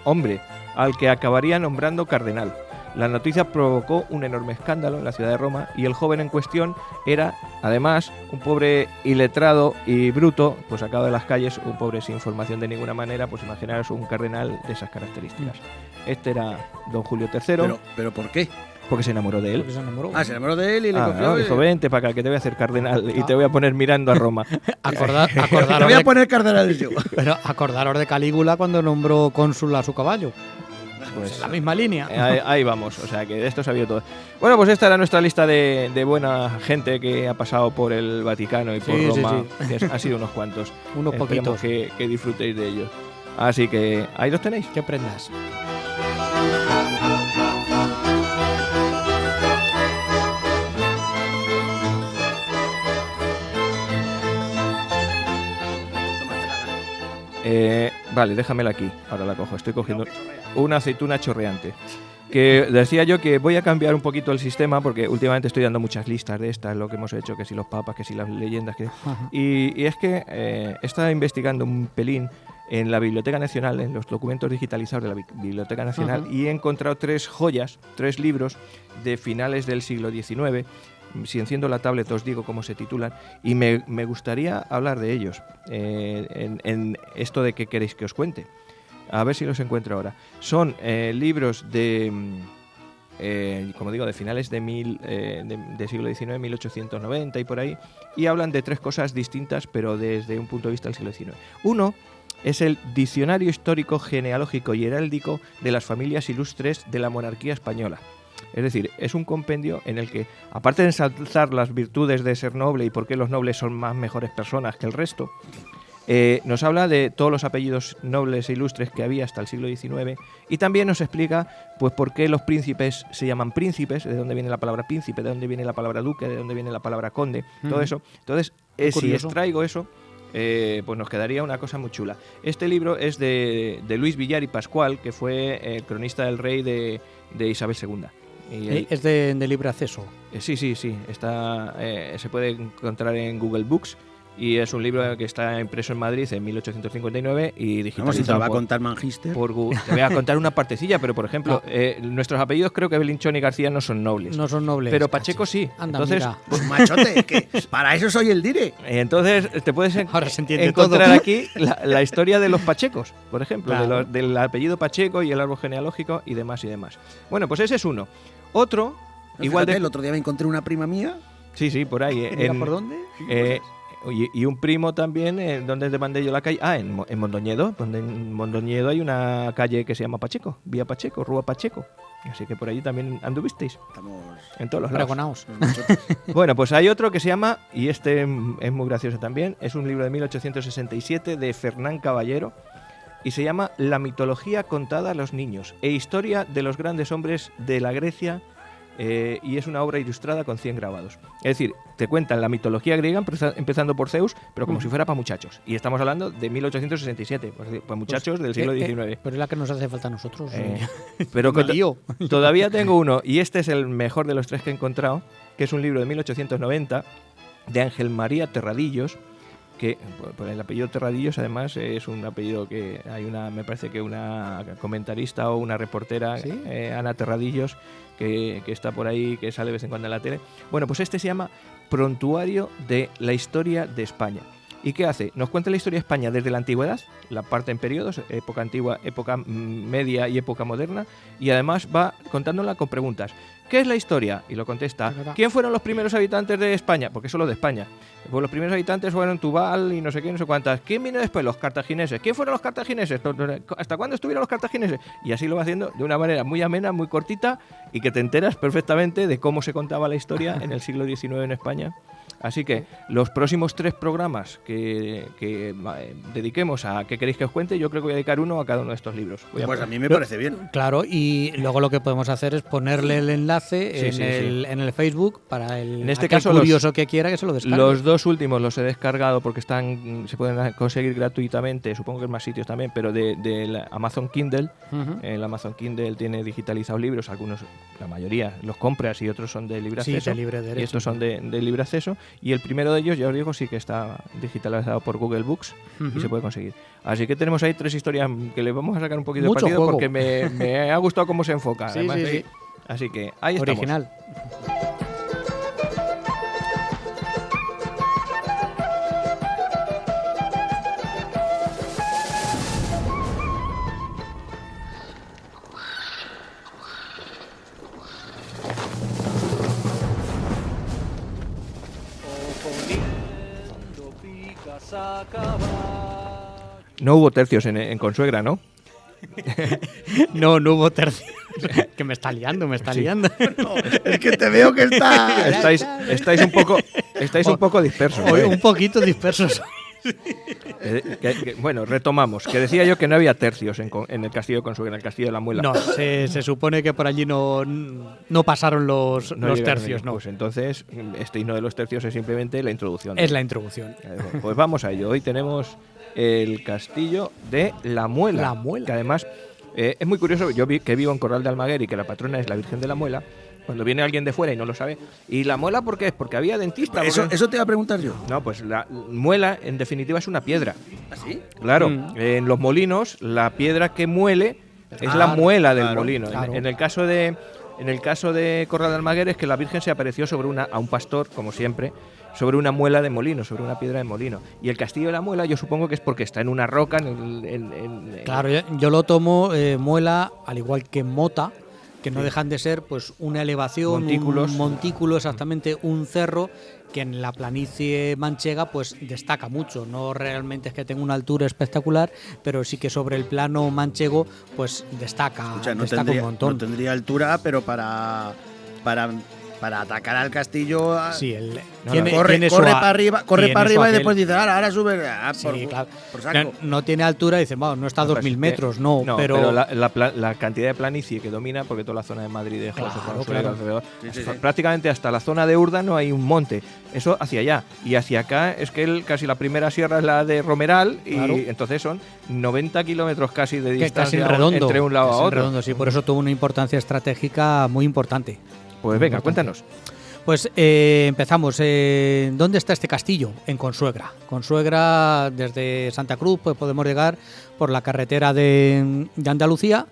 D: hombre, al que acabaría nombrando cardenal. La noticia provocó un enorme escándalo en la ciudad de Roma y el joven en cuestión era, además, un pobre iletrado y bruto, pues sacado de las calles, un pobre sin formación de ninguna manera, pues imaginaros un cardenal de esas características. Este era don Julio III.
C: ¿Pero por qué?
D: Porque se enamoró de él.
C: Se enamoró de él y le cogió.
D: Dijo, vente para acá, que te voy a hacer cardenal y te voy a poner mirando a Roma.
C: Te voy a poner cardenal yo.
A: Pero acordaros de Calígula cuando nombró cónsul a su caballo. Pues la misma línea.
D: Ahí vamos, o sea que de esto se ha habido todo. Bueno, pues esta era nuestra lista de buena gente que ha pasado por el Vaticano y por Roma. Sí. Que ha sido unos cuantos.
A: Unos poquitos.
D: Que disfrutéis de ellos. Así que ahí los tenéis.
A: Que aprendas.
D: Vale, déjamela aquí. Ahora la cojo. Estoy cogiendo una aceituna chorreante. Que decía yo que voy a cambiar un poquito el sistema porque últimamente estoy dando muchas listas de estas, lo que hemos hecho, que si los papas, que si las leyendas. Y es que he estado investigando un pelín en la Biblioteca Nacional, en los documentos digitalizados de la Biblioteca Nacional, y he encontrado 3 joyas, 3 libros de finales del siglo XIX. Si enciendo la tablet os digo cómo se titulan y me gustaría hablar de ellos en esto de qué queréis que os cuente. A ver si los encuentro ahora. Son libros de, como digo, de finales de siglo XIX, 1890 y por ahí, y hablan de 3 cosas distintas, pero desde un punto de vista del siglo XIX. Uno es el Diccionario Histórico, Genealógico y Heráldico de las Familias Ilustres de la Monarquía Española. Es decir, es un compendio en el que, aparte de ensalzar las virtudes de ser noble y por qué los nobles son más mejores personas que el resto, nos habla de todos los apellidos nobles e ilustres que había hasta el siglo XIX y también nos explica pues por qué los príncipes se llaman príncipes, de dónde viene la palabra príncipe, de dónde viene la palabra duque, de dónde viene la palabra conde, todo eso. Entonces, si extraigo eso, pues nos quedaría una cosa muy chula. Este libro es de Luis Villar y Pascual, que fue cronista del rey de Isabel II. Y
A: es de libre acceso.
D: Sí, está, se puede encontrar en Google Books y es un libro que está impreso en Madrid en 1859 y digitalizado.
C: Vamos, si te lo va a contar Magister.
D: Te voy a contar una partecilla, pero por ejemplo, nuestros apellidos creo que Belinchón y García no son nobles.
A: No son nobles.
D: Pero Pacheco sí.
A: Anda,
D: entonces,
A: mira.
C: Pues machote, que para eso soy el dire.
D: Entonces te puedes
A: Ahora se entiende
D: encontrar
A: todo.
D: aquí la historia de los Pachecos, por ejemplo,
A: Claro.
D: del apellido Pacheco y el árbol genealógico y demás y demás. Bueno, pues ese es uno. Otro, igual
C: Fíjate,
D: de...
C: el otro día me encontré una prima mía.
D: Sí, por ahí.
A: Mira, ¿por dónde?
D: Y un primo también, ¿dónde te mandé yo la calle? En Mondoñedo. En Mondoñedo hay una calle que se llama Pacheco, Vía Pacheco, Rúa Pacheco. Así que por allí también anduvisteis.
C: Estamos
D: En todos los lados.
A: Pregonaos.
D: Bueno, pues hay otro que se llama, y este es muy gracioso también, es un libro de 1867 de Fernán Caballero, y se llama La mitología contada a los niños e historia de los grandes hombres de la Grecia, y es una obra ilustrada con 100 grabados. Es decir, te cuentan la mitología griega empezando por Zeus, pero como si fuera para muchachos. Y estamos hablando de 1867, pues muchachos del siglo XIX.
A: Pero es la que nos hace falta a nosotros.
D: Pero
A: Me lío.
D: todavía tengo uno, y este es el mejor de los 3 que he encontrado, que es un libro de 1890 de Ángel María Terradillos, que por el apellido Terradillos además es un apellido que hay me parece que una comentarista o una reportera,
A: ¿Sí?
D: Ana Terradillos, que está por ahí, que sale de vez en cuando en la tele. Bueno, pues este se llama Prontuario de la Historia de España. ¿Y qué hace? Nos cuenta la historia de España desde la antigüedad, la parte en periodos, época antigua, época media y época moderna, y además va contándola con preguntas. ¿Qué es la historia? Y lo contesta. ¿Quién fueron los primeros habitantes de España? Porque solo de España. Pues los primeros habitantes fueron Tubal y no sé qué, no sé cuántas. ¿Quién vino después? Los cartagineses. ¿Quién fueron los cartagineses? ¿Hasta cuándo estuvieron los cartagineses? Y así lo va haciendo de una manera muy amena, muy cortita, y que te enteras perfectamente de cómo se contaba la historia en el siglo XIX en España. Así que los próximos 3 programas que dediquemos a ¿qué queréis que os cuente? Yo creo que voy a dedicar uno a cada uno de estos libros.
C: Pues a mí me parece bien.
A: Claro, y luego lo que podemos hacer es ponerle el enlace en el Facebook para
D: En este
A: aquel
D: caso,
A: curioso que quiera que se lo descargue.
D: Los 2 últimos los he descargado porque se pueden conseguir gratuitamente, supongo que en más sitios también, pero de Amazon Kindle.
A: Ujú.
D: El Amazon Kindle tiene digitalizados libros, algunos, la mayoría los compras y otros son de libre
A: Sí,
D: acceso.
A: de libre derecho.
D: Y estos son de libre acceso. Y el primero de ellos, ya os digo, sí que está digitalizado por Google Books y se puede conseguir. Así que tenemos ahí 3 historias que le vamos a sacar un poquito de
A: Mucho
D: partido
A: juego.
D: porque me ha gustado cómo se enfoca.
A: Sí,
D: además,
A: sí.
D: Así que ahí estamos.
A: Original.
D: No hubo tercios en Consuegra, ¿no?
A: No hubo tercio. Que me está liando, me está liando.
C: Es que te veo que está.
D: Estáis un poco dispersos.
A: Hoy
D: ¿eh?
A: un poquito dispersos.
D: Bueno, retomamos. Que decía yo que no había tercios en el castillo de Consuegra, en el castillo de la Muela.
A: No, se supone que por allí no pasaron los
D: llegaron
A: tercios,
D: ahí.
A: ¿no?
D: Pues entonces, este himno de los tercios es simplemente la introducción.
A: Es la introducción.
D: Pues vamos a ello. Hoy tenemos el castillo de La Muela.
A: La Muela.
D: Que además es muy curioso. Yo que vivo en Corral de Almaguer y que la patrona es la Virgen de la Muela. Cuando viene alguien de fuera y no lo sabe. ¿Y la muela por qué es? Porque había dentista.
C: Eso te iba a preguntar yo.
D: No, pues la muela en definitiva es una piedra.
C: ¿Así?
D: Claro, en los molinos la piedra que muele es la muela del molino.
A: claro.
D: En el caso de Corral de Almaguer es que la Virgen se apareció a un pastor, como siempre, sobre una muela de molino, sobre una piedra de molino. Y el castillo de la muela yo supongo que es porque está en una roca.
A: Claro, yo lo tomo muela, al igual que mota, que no dejan de ser pues una elevación,
D: Montículos.
A: un montículo, exactamente, un cerro que en la planicie manchega pues destaca mucho. No realmente es que tenga una altura espectacular, pero sí que sobre el plano manchego pues destaca,
C: O sea, no
A: destaca
C: tendría,
A: un montón.
C: no tendría altura, pero para atacar al castillo
A: Sí,
C: corre para arriba, y después dice, ahora sube
A: Sí, claro.
C: por saco.
A: No tiene altura y dicen, bueno, no está a 2.000 metros, no,
D: pero la cantidad de planicie que domina, porque toda la zona de Madrid,
A: Claro.
C: Sí.
D: prácticamente hasta la zona de Urda no hay un monte. Eso hacia allá. Y hacia acá es que casi la primera sierra es la de Romeral, y
A: Claro.
D: entonces son 90 kilómetros casi de
A: que
D: distancia
A: casi redondo,
D: entre un lado a
A: casi
D: otro.
A: redondo, sí, por eso tuvo una importancia estratégica muy importante.
D: Pues venga, cuéntanos.
A: Pues empezamos. ¿Dónde está este castillo? En Consuegra. Consuegra, desde Santa Cruz, pues podemos llegar por la carretera de Andalucía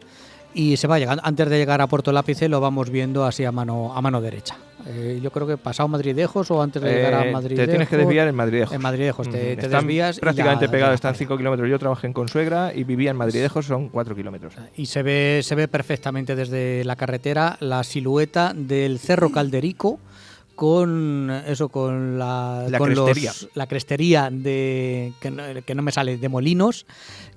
A: y se va llegando. Antes de llegar a Puerto Lápice lo vamos viendo así a mano derecha. Yo creo que pasado Madridejos o antes de llegar a Madridejos.
D: Te tienes que desviar en Madridejos.
A: En Madridejos te
D: Están
A: desvías.
D: prácticamente
A: y ya
D: pegados,
A: llegas
D: están
A: para
D: 5 kilómetros. Yo trabajé en Consuegra y vivía en Madridejos, son 4 kilómetros.
A: y se ve perfectamente desde la carretera la silueta del Cerro Calderico con la
D: crestería.
A: la crestería de que no me sale, de Molinos,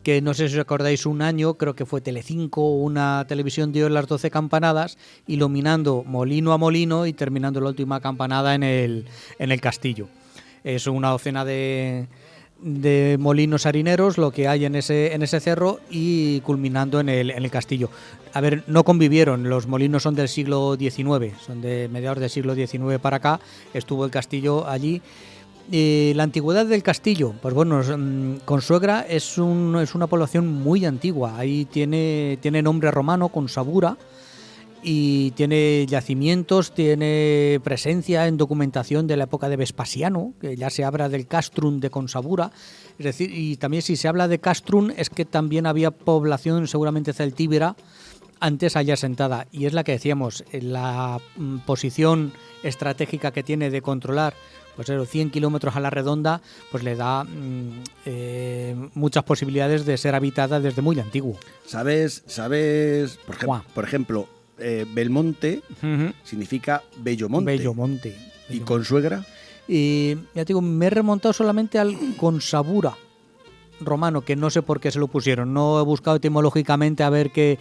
A: que no sé si os acordáis, un año creo que fue Telecinco, una televisión dio las 12 campanadas iluminando molino a molino y terminando la última campanada en el castillo. Es una docena de molinos harineros lo que hay en ese cerro y culminando en el castillo. A ver, no convivieron, los molinos son del siglo XIX, son de mediados del siglo XIX para acá, estuvo el castillo allí. La antigüedad del castillo, pues bueno, Consuegra es una población muy antigua, ahí tiene nombre romano, Consabura, y tiene yacimientos, tiene presencia en documentación de la época de Vespasiano, que ya se habla del castrum de Consabura, es decir, y también si se habla de castrum es que también había población seguramente celtíbera antes allá asentada, y es la que decíamos, la posición estratégica que tiene de controlar pues 100 kilómetros a la redonda, pues le da muchas posibilidades de ser habitada desde muy antiguo.
C: ¿Sabes? Por ejemplo, Belmonte significa Bellomonte.
A: Bellomonte.
C: ¿Y Consuegra?
A: Y ya te digo, me he remontado solamente al Consabura romano, que no sé por qué se lo pusieron. No he buscado etimológicamente a ver qué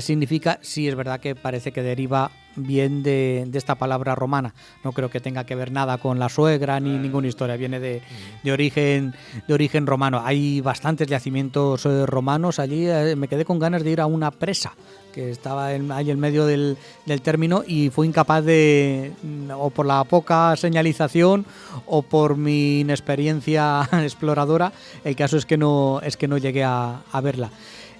A: significa. Sí, es verdad que parece que deriva bien de esta palabra romana. No creo que tenga que ver nada con la suegra ni ninguna historia. Viene de origen romano. Hay bastantes yacimientos romanos allí. Me quedé con ganas de ir a una presa que estaba ahí en medio del término y fue incapaz o por la poca señalización o por mi inexperiencia exploradora, el caso es que no llegué a verla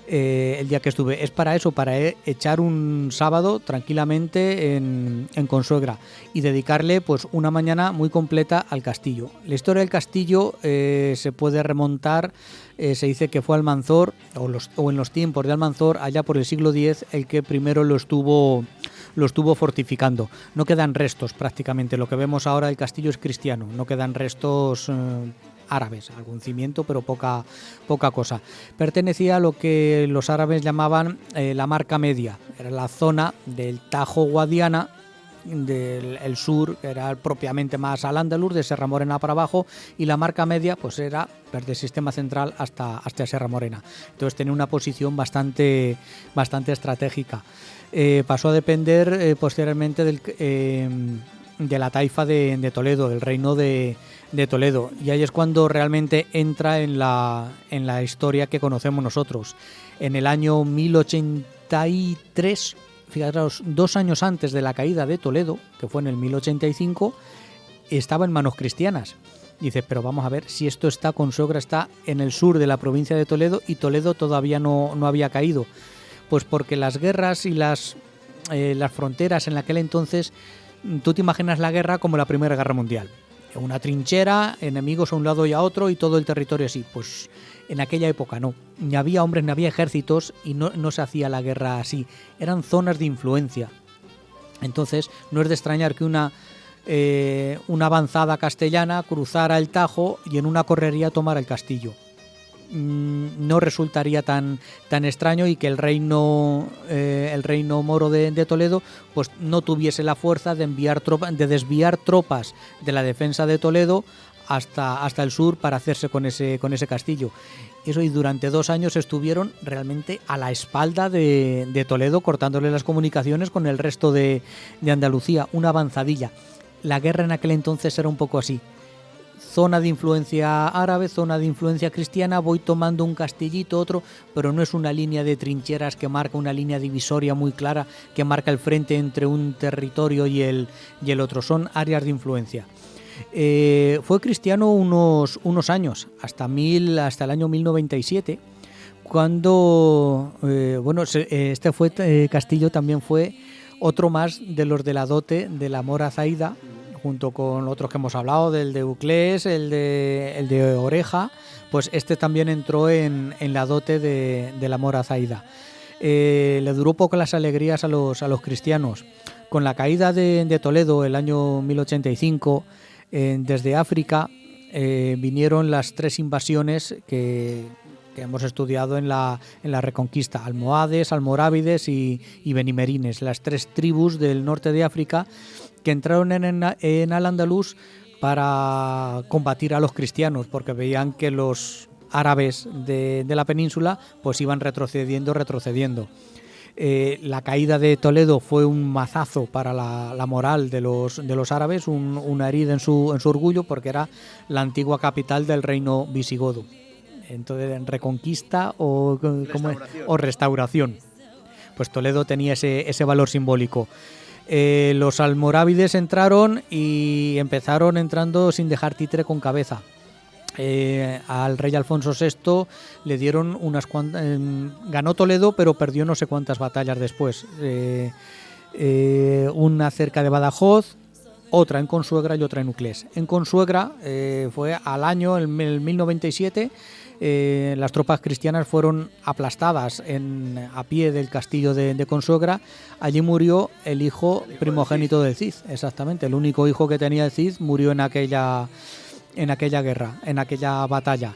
A: el día que estuve. Es para eso, para echar un sábado tranquilamente en Consuegra y dedicarle pues una mañana muy completa al castillo. La historia del castillo se puede remontar, se dice que fue Almanzor o en los tiempos de Almanzor, allá por el siglo X, el que primero lo estuvo fortificando. No quedan restos prácticamente. Lo que vemos ahora del castillo es cristiano, no quedan restos árabes, algún cimiento, pero poca cosa. Pertenecía a lo que los árabes llamaban la Marca Media, era la zona del Tajo Guadiana, del sur, que era propiamente más al Andaluz, de Serra Morena para abajo, y la Marca Media pues era desde el sistema central hasta Serra Morena. Entonces tenía una posición bastante estratégica. Pasó a depender posteriormente de la taifa de Toledo, del reino de Toledo, y ahí es cuando realmente entra en la historia que conocemos nosotros. En el año 1083, fijaros, 2 años antes de la caída de Toledo, que fue en el 1085, estaba en manos cristianas. Dices, pero vamos a ver si esto Consuegra está en el sur de la provincia de Toledo y Toledo todavía no había caído. Pues porque las guerras y las fronteras en aquel entonces, tú te imaginas la guerra como la Primera Guerra Mundial. Una trinchera, enemigos a un lado y a otro y todo el territorio así. Pues en aquella época no. Ni había hombres, ni había ejércitos y no se hacía la guerra así. Eran zonas de influencia. Entonces no es de extrañar que una avanzada castellana cruzara el Tajo y en una correría tomara el castillo. No resultaría tan extraño y que el reino moro de Toledo pues no tuviese la fuerza de desviar tropas de la defensa de Toledo hasta el sur para hacerse con ese castillo. Eso, y durante 2 años estuvieron realmente a la espalda de Toledo, cortándole las comunicaciones con el resto de Andalucía, una avanzadilla. La guerra en aquel entonces era un poco así. Zona de influencia árabe, zona de influencia cristiana, voy tomando un castillito, otro, pero no es una línea de trincheras que marca una línea divisoria muy clara que marca el frente entre un territorio y el otro, son áreas de influencia. Fue cristiano unos años, hasta el año 1097, cuando este castillo también fue otro más de los de la dote de la mora Zaida, junto con otros que hemos hablado, del de Uclés, el de Oreja, pues este también entró en la dote de la mora Zaida. Le duró poco las alegrías a los cristianos. Con la caída de Toledo el año 1085, desde África vinieron las 3 invasiones que hemos estudiado en la Reconquista: almohades, almorávides y benimerines, las 3 tribus del norte de África que entraron en Al-Ándalus para combatir a los cristianos, porque veían que los árabes de la península pues iban retrocediendo. La caída de Toledo fue un mazazo para la moral de los árabes, una herida en su orgullo, porque era la antigua capital del reino visigodo. Entonces, reconquista o restauración. Pues Toledo tenía ese valor simbólico. Los almorávides entraron y empezaron entrando sin dejar títere con cabeza. Al rey Alfonso VI le dieron unas cuantas... ganó Toledo, pero perdió no sé cuántas batallas después. Una cerca de Badajoz, otra en Consuegra y otra en Uclés. En Consuegra fue al año, en el 1097, las tropas cristianas fueron aplastadas a pie del castillo de Consuegra. Allí murió el hijo primogénito del Cid, exactamente, el único hijo que tenía el Cid murió en aquella guerra, en aquella batalla.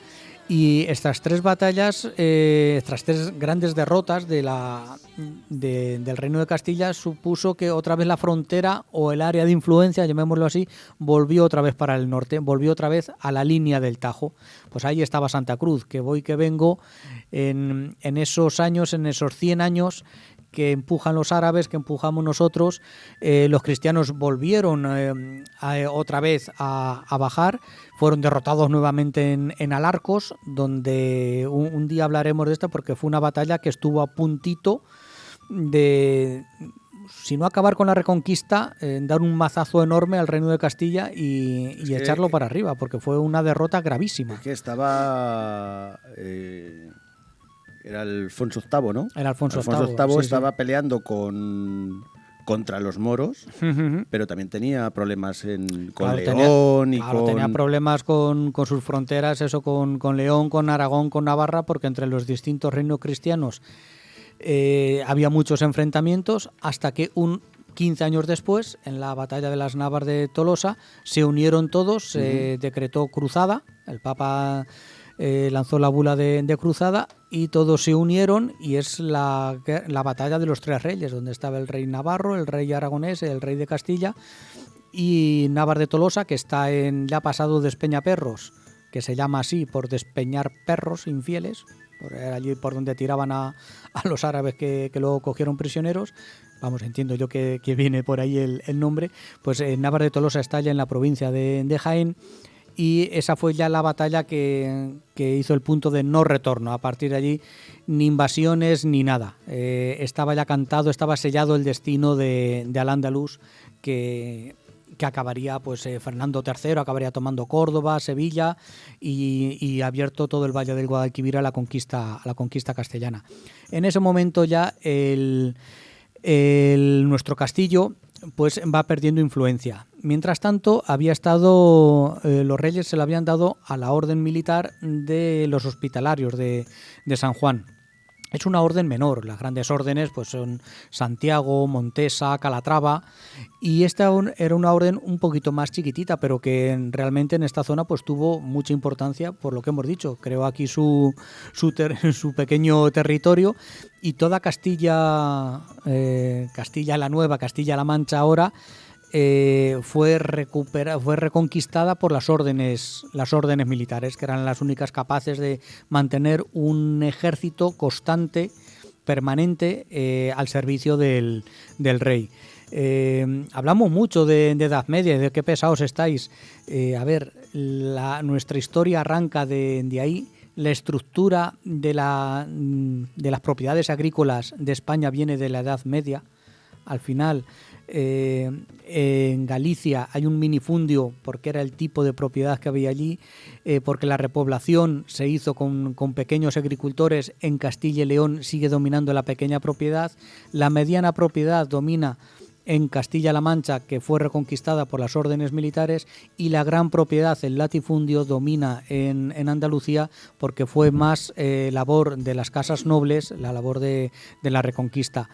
A: Y estas 3 batallas, estas 3 grandes derrotas del Reino de Castilla, supuso que otra vez la frontera o el área de influencia, llamémoslo así, volvió otra vez para el norte, volvió otra vez a la línea del Tajo. Pues ahí estaba Santa Cruz, que voy que vengo, en esos años, en esos 100 años que empujan los árabes, que empujamos nosotros, los cristianos volvieron otra vez a bajar, fueron derrotados nuevamente en Alarcos, donde un día hablaremos de esto, porque fue una batalla que estuvo a puntito de, si no acabar con la Reconquista, dar un mazazo enorme al Reino de Castilla y echarlo para arriba, porque fue una derrota gravísima.
C: Es que estaba... era Alfonso VIII, ¿no?
A: Era Alfonso
C: VIII
A: sí,
C: estaba peleando contra los moros, pero también tenía problemas con León
A: tenía problemas con sus fronteras, eso con León, con Aragón, con Navarra, porque entre los distintos reinos cristianos había muchos enfrentamientos, hasta que 15 años después, en la batalla de las Navas de Tolosa, se unieron todos, se decretó cruzada, el Papa lanzó la bula de cruzada y todos se unieron, y es la batalla de los 3 reyes, donde estaba el rey navarro, el rey aragonés, el rey de Castilla y Navas de Tolosa, que está ya pasado Despeñaperros, que se llama así por despeñar perros infieles, era allí por donde tiraban a los árabes que luego cogieron prisioneros. Vamos, entiendo yo que viene por ahí el nombre. Pues Navas de Tolosa está ya en la provincia de Jaén, y esa fue ya la batalla que hizo el punto de no retorno. A partir de allí, ni invasiones ni nada. Estaba ya cantado, estaba sellado el destino de Al-Ándalus, que acabaría, pues Fernando III acabaría tomando Córdoba, Sevilla y abierto todo el Valle del Guadalquivir a la conquista castellana. En ese momento ya nuestro castillo pues va perdiendo influencia. Mientras tanto, había estado, los reyes se lo habían dado a la orden militar de los hospitalarios de San Juan. Es una orden menor. Las grandes órdenes pues son Santiago, Montesa, Calatrava, y esta era una orden un poquito más chiquitita, pero que realmente en esta zona pues tuvo mucha importancia por lo que hemos dicho. Creó aquí su pequeño territorio, y toda Castilla, Castilla la Nueva, Castilla-La Mancha ahora, fue reconquistada por las órdenes militares, que eran las únicas capaces de mantener un ejército constante, permanente, al servicio del rey. Hablamos mucho de Edad Media y de qué pesados estáis. Nuestra historia arranca de ahí. La estructura de las propiedades agrícolas de España viene de la Edad Media. Al final, en Galicia hay un minifundio porque era el tipo de propiedad que había allí, porque la repoblación se hizo con pequeños agricultores. En Castilla y León sigue dominando la pequeña propiedad. La mediana propiedad domina en Castilla-La Mancha, que fue reconquistada por las órdenes militares, y la gran propiedad, el latifundio, domina en Andalucía, porque fue más labor de las casas nobles, la labor de la reconquista.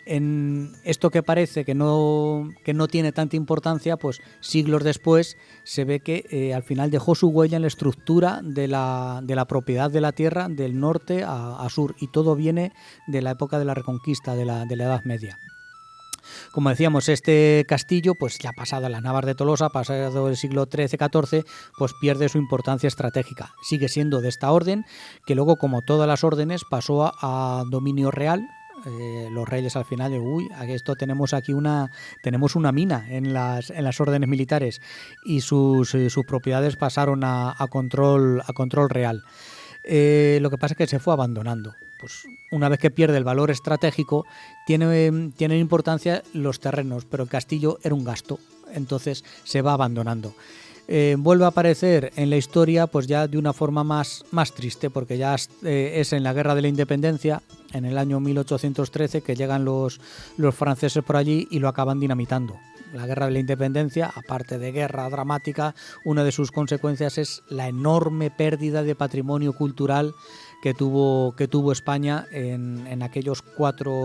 A: En esto que parece que no tiene tanta importancia, pues siglos después se ve que al final dejó su huella en la estructura de la propiedad de la tierra del norte a sur, y todo viene de la época de la Reconquista, de la Edad Media. Como decíamos, este castillo, pues ya pasada las Navas de Tolosa, pasado el siglo XIII-XIV, pues pierde su importancia estratégica. Sigue siendo de esta orden, que luego, como todas las órdenes, pasó a dominio real. Los reyes al final esto tenemos aquí una mina en las órdenes militares, y sus propiedades pasaron a control real. Lo que pasa es que se fue abandonando. Pues una vez que pierde el valor estratégico, tienen importancia los terrenos, pero el castillo era un gasto, entonces se va abandonando. Vuelve a aparecer en la historia pues ya de una forma más triste, porque ya es en la Guerra de la Independencia, en el año 1813, que llegan los franceses por allí y lo acaban dinamitando. La Guerra de la Independencia, aparte de guerra dramática, una de sus consecuencias es la enorme pérdida de patrimonio cultural que tuvo España en aquellos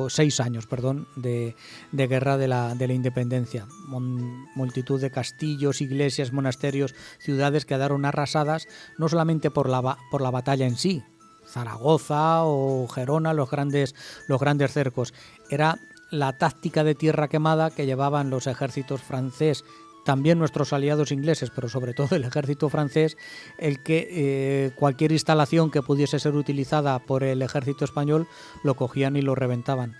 A: 6 años de guerra de la Independencia. Multitud de castillos, iglesias, monasterios, ciudades quedaron arrasadas, no solamente por la batalla en sí, Zaragoza o Gerona, los grandes cercos. Era la táctica de tierra quemada que llevaban los ejércitos francés, también nuestros aliados ingleses, pero sobre todo el ejército francés, el que cualquier instalación que pudiese ser utilizada por el ejército español lo cogían y lo reventaban.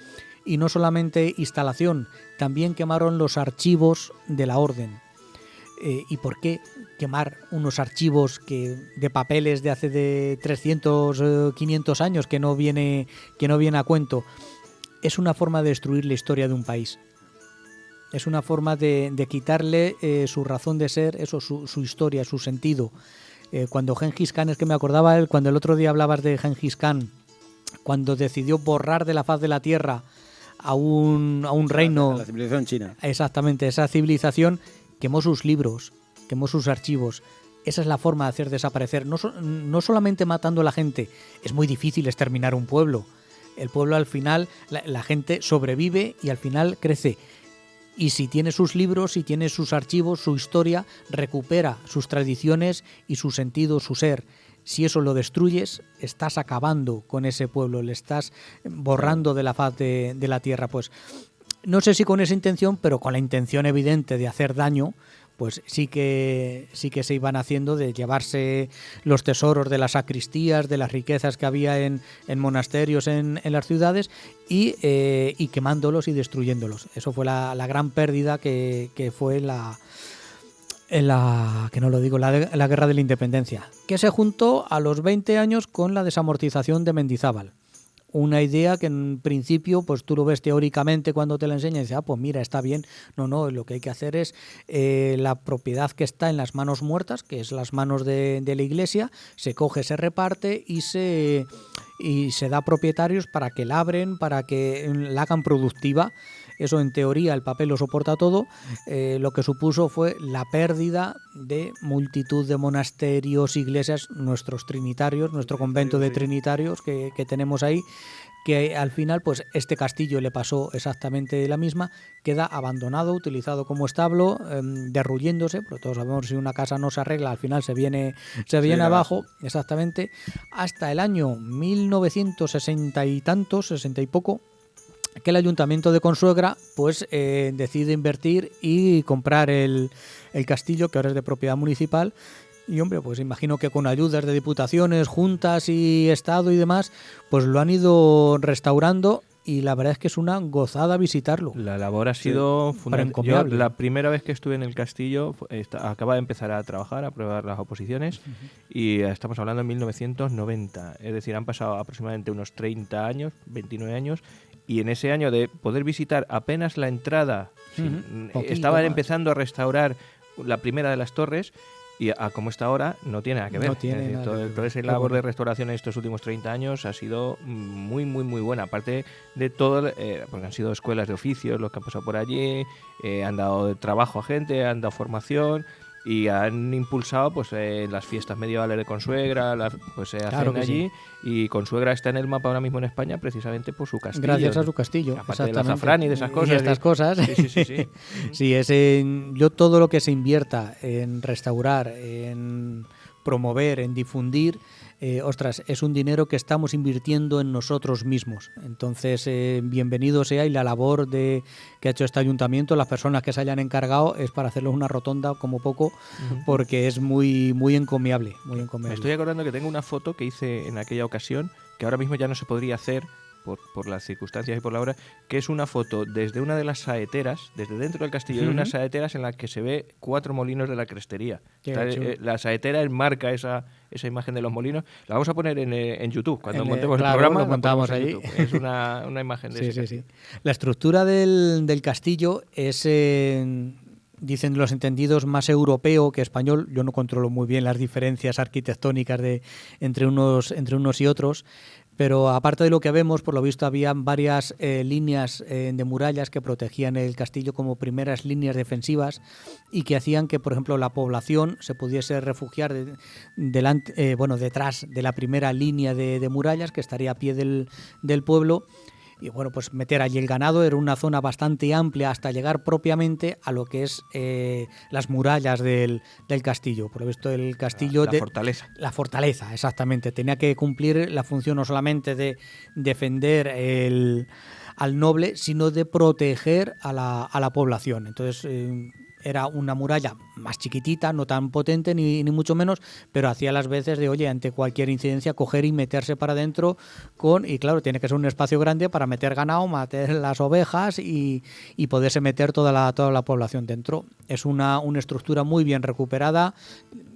A: Y no solamente instalación, también quemaron los archivos de la orden. ¿Y por qué quemar unos archivos de papeles de hace de 300, 500 años que no viene a cuento? Es una forma de destruir la historia de un país. Es una forma de quitarle su razón de ser, su historia, su sentido. Cuando Gengis Khan, es que me acordaba cuando el otro día hablabas de Gengis Khan, cuando decidió borrar de la faz de la tierra a un reino,
C: la civilización china.
A: Exactamente, esa civilización, quemó sus libros, quemó sus archivos. Esa es la forma de hacer desaparecer, no solamente matando a la gente. Es muy difícil exterminar un pueblo. El pueblo al final, la gente sobrevive y al final crece. Y si tiene sus libros, si tiene sus archivos, su historia, recupera sus tradiciones y su sentido, su ser. Si eso lo destruyes, estás acabando con ese pueblo, le estás borrando de la faz de la tierra. Pues no sé si con esa intención, pero con la intención evidente de hacer daño, pues sí que se iban haciendo, de llevarse los tesoros de las sacristías, de las riquezas que había en monasterios en las ciudades, y quemándolos y destruyéndolos. Eso fue la gran pérdida que fue la Guerra de la Independencia, que se juntó a los 20 años con la desamortización de Mendizábal. Una idea que en principio, pues tú lo ves teóricamente cuando te la enseñan y dices, pues mira, está bien. No, lo que hay que hacer es la propiedad que está en las manos muertas, que es las manos de la Iglesia, se coge, se reparte y se da a propietarios para que la abren, para que la hagan productiva. Eso en teoría el papel lo soporta todo. Lo que supuso fue la pérdida de multitud de monasterios, iglesias, nuestros trinitarios, nuestro convento de trinitarios que tenemos ahí, que al final pues este castillo le pasó exactamente la misma, queda abandonado, utilizado como establo, derruyéndose, porque todos sabemos que si una casa no se arregla al final se viene abajo, exactamente, hasta el año 1960 y tantos, 60 y poco, que el ayuntamiento de Consuegra pues decide invertir y comprar el castillo, que ahora es de propiedad municipal. Y hombre, pues imagino que con ayudas de diputaciones, juntas y Estado y demás, pues lo han ido restaurando y la verdad es que es una gozada visitarlo.
D: La labor ha sido fundamental. Yo
A: encomiable.
D: la primera vez que estuve en el castillo acaba de empezar a trabajar, a probar las oposiciones y estamos hablando de 1990. Es decir, han pasado aproximadamente unos 30 años, 29 años y en ese año de poder visitar apenas la entrada, estaban empezando a restaurar la primera de las torres. Y a como está ahora, no tiene nada que ver.
A: No tiene nada que ver.
D: Toda esa labor de restauración en estos últimos 30 años ha sido muy, muy, muy buena. Aparte de todo, porque han sido escuelas de oficios los que han pasado por allí, han dado trabajo a gente, han dado formación y han impulsado pues las fiestas medievales de Consuegra, pues se
A: Claro
D: hacen
A: que
D: allí. Y Consuegra está en el mapa ahora mismo en España precisamente por su castillo.
A: Gracias a su castillo.
D: Aparte del azafrán y de esas cosas.
A: Y estas cosas.
D: Sí.
A: Sí, yo todo lo que se invierta en restaurar, en promover, en difundir, es un dinero que estamos invirtiendo en nosotros mismos. Entonces, bienvenido sea, y la labor que ha hecho este ayuntamiento, las personas que se hayan encargado, es para hacerles una rotonda como poco, porque es muy, muy encomiable, muy encomiable.
D: Me estoy acordando que tengo una foto que hice en aquella ocasión, que ahora mismo ya no se podría hacer por las circunstancias y por la hora, que es una foto desde una de las saeteras, desde dentro del castillo, de unas saeteras en las que se ve 4 molinos de la crestería. La saetera enmarca esa imagen de los molinos. La vamos a poner en YouTube. Cuando montemos el programa,
A: lo montamos ahí.
D: Es una imagen de ese castillo.
A: Sí. La estructura del castillo es... dicen los entendidos, más europeo que español. Yo no controlo muy bien las diferencias arquitectónicas entre unos y otros, pero aparte de lo que vemos, por lo visto había varias líneas de murallas que protegían el castillo como primeras líneas defensivas y que hacían que, por ejemplo, la población se pudiese refugiar detrás de la primera línea de murallas que estaría a pie del pueblo. Y bueno, pues meter allí el ganado. Era una zona bastante amplia hasta llegar propiamente a lo que es las murallas del castillo. Por lo visto el castillo...
D: La fortaleza.
A: La fortaleza, exactamente. Tenía que cumplir la función no solamente de defender al noble, sino de proteger a la población. Entonces... era una muralla más chiquitita, no tan potente ni mucho menos, pero hacía las veces de, oye, ante cualquier incidencia, coger y meterse para adentro y claro, tiene que ser un espacio grande para meter ganado, meter las ovejas y poderse meter toda la población dentro. Es una estructura muy bien recuperada.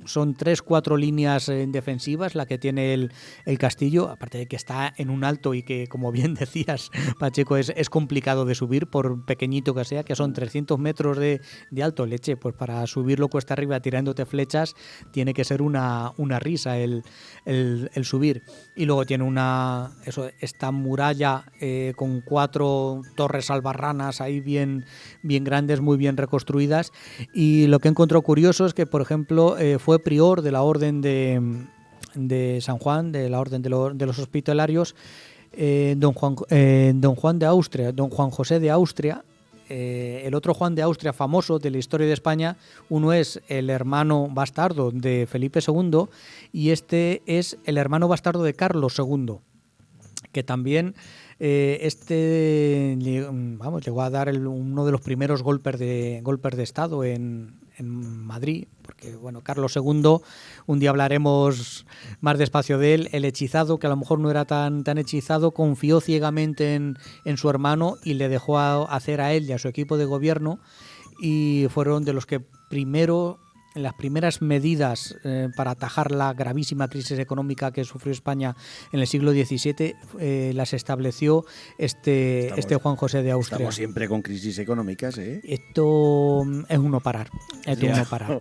A: Son 3-4 líneas defensivas la que tiene el castillo, aparte de que está en un alto y que, como bien decías, Pacheco, es complicado de subir, por pequeñito que sea, que son 300 metros de alto. Leche, pues para subirlo cuesta arriba tirándote flechas tiene que ser una risa el subir. Y luego tiene esta muralla con 4 torres albarranas ahí bien grandes, muy bien reconstruidas. Y lo que he encontrado curioso es que, por ejemplo, fue prior de la Orden de San Juan, de la Orden de los Hospitalarios, don Juan de Austria, don Juan José de Austria. El otro Juan de Austria famoso de la historia de España, uno es el hermano bastardo de Felipe II y este es el hermano bastardo de Carlos II, que también llegó a dar uno de los primeros golpes de Estado en Madrid, porque bueno, Carlos II, un día hablaremos más despacio de él. El hechizado, que a lo mejor no era tan hechizado, confió ciegamente en su hermano y le dejó hacer a él y a su equipo de gobierno, y fueron de los que en las primeras medidas para atajar la gravísima crisis económica que sufrió España en el siglo XVII, las estableció este Juan José de Austria.
C: Estamos siempre con crisis económicas, ¿eh?
A: Esto es uno parar.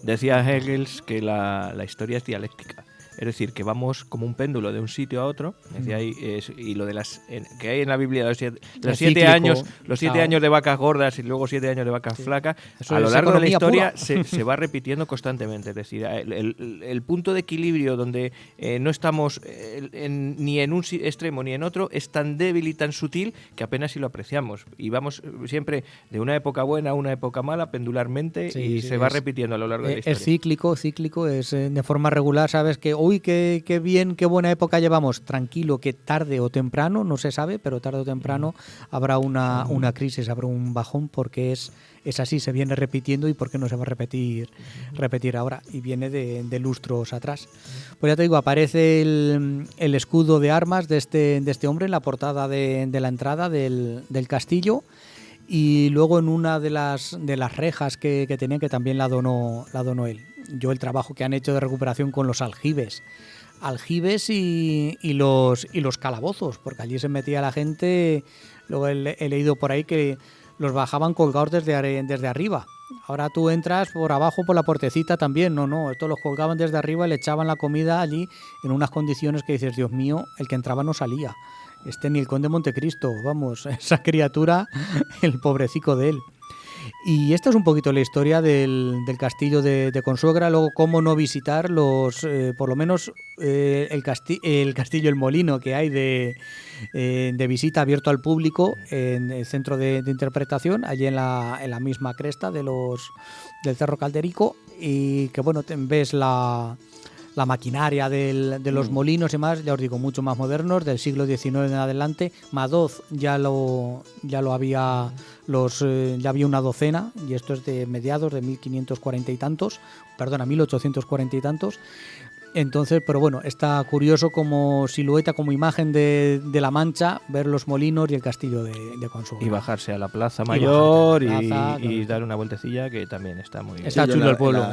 D: Decía Hegel que la historia es dialéctica. Es decir, que vamos como un péndulo de un sitio a otro. Decía ahí, y lo de que hay en la Biblia, los 7 años, los 7 años de vacas gordas y luego 7 años de vacas flacas,
A: Eso
D: a lo
A: es
D: largo de la
A: economía
D: historia se va repitiendo constantemente. Es decir, el punto de equilibrio donde no estamos ni en un extremo ni en otro es tan débil y tan sutil que apenas si lo apreciamos. Y vamos siempre de una época buena a una época mala, pendularmente, y se va repitiendo a lo largo de la historia.
A: Es cíclico, es de forma regular. Sabes que, uy, qué bien, qué buena época llevamos. Tranquilo, que tarde o temprano, no se sabe, pero tarde o temprano habrá una crisis, habrá un bajón, porque es así, se viene repitiendo, y por qué no se va a repetir ahora, y viene de lustros atrás. Pues ya te digo, aparece el escudo de armas de este hombre en la portada de la entrada del castillo, y luego en una de las rejas que tenía, que también la donó él. Yo el trabajo que han hecho de recuperación con los aljibes y los calabozos, porque allí se metía la gente. Luego he leído por ahí que los bajaban colgados desde arriba. Ahora tú entras por abajo por la puertecita también. No, estos los colgaban desde arriba y le echaban la comida allí en unas condiciones que dices, Dios mío, el que entraba no salía. Ni el conde Montecristo, vamos, esa criatura, el pobrecico de él. Y esta es un poquito la historia del castillo de Consuegra. Luego, cómo no visitar por lo menos el castillo, el molino que hay de visita abierto al público en el centro de interpretación, allí en la misma cresta del Cerro Calderico, y que bueno, ves la maquinaria de los molinos y más, ya os digo, mucho más modernos, del siglo XIX en adelante. Madoz ya había ya había una docena, y esto es de mediados de 1840 y tantos. Entonces, pero bueno, está curioso como silueta, como imagen de La Mancha, ver los molinos y el castillo de Consuegra.
D: Y bajarse a la Plaza Mayor y dar una vueltecilla, que también está muy bien.
A: Está chulo el pueblo.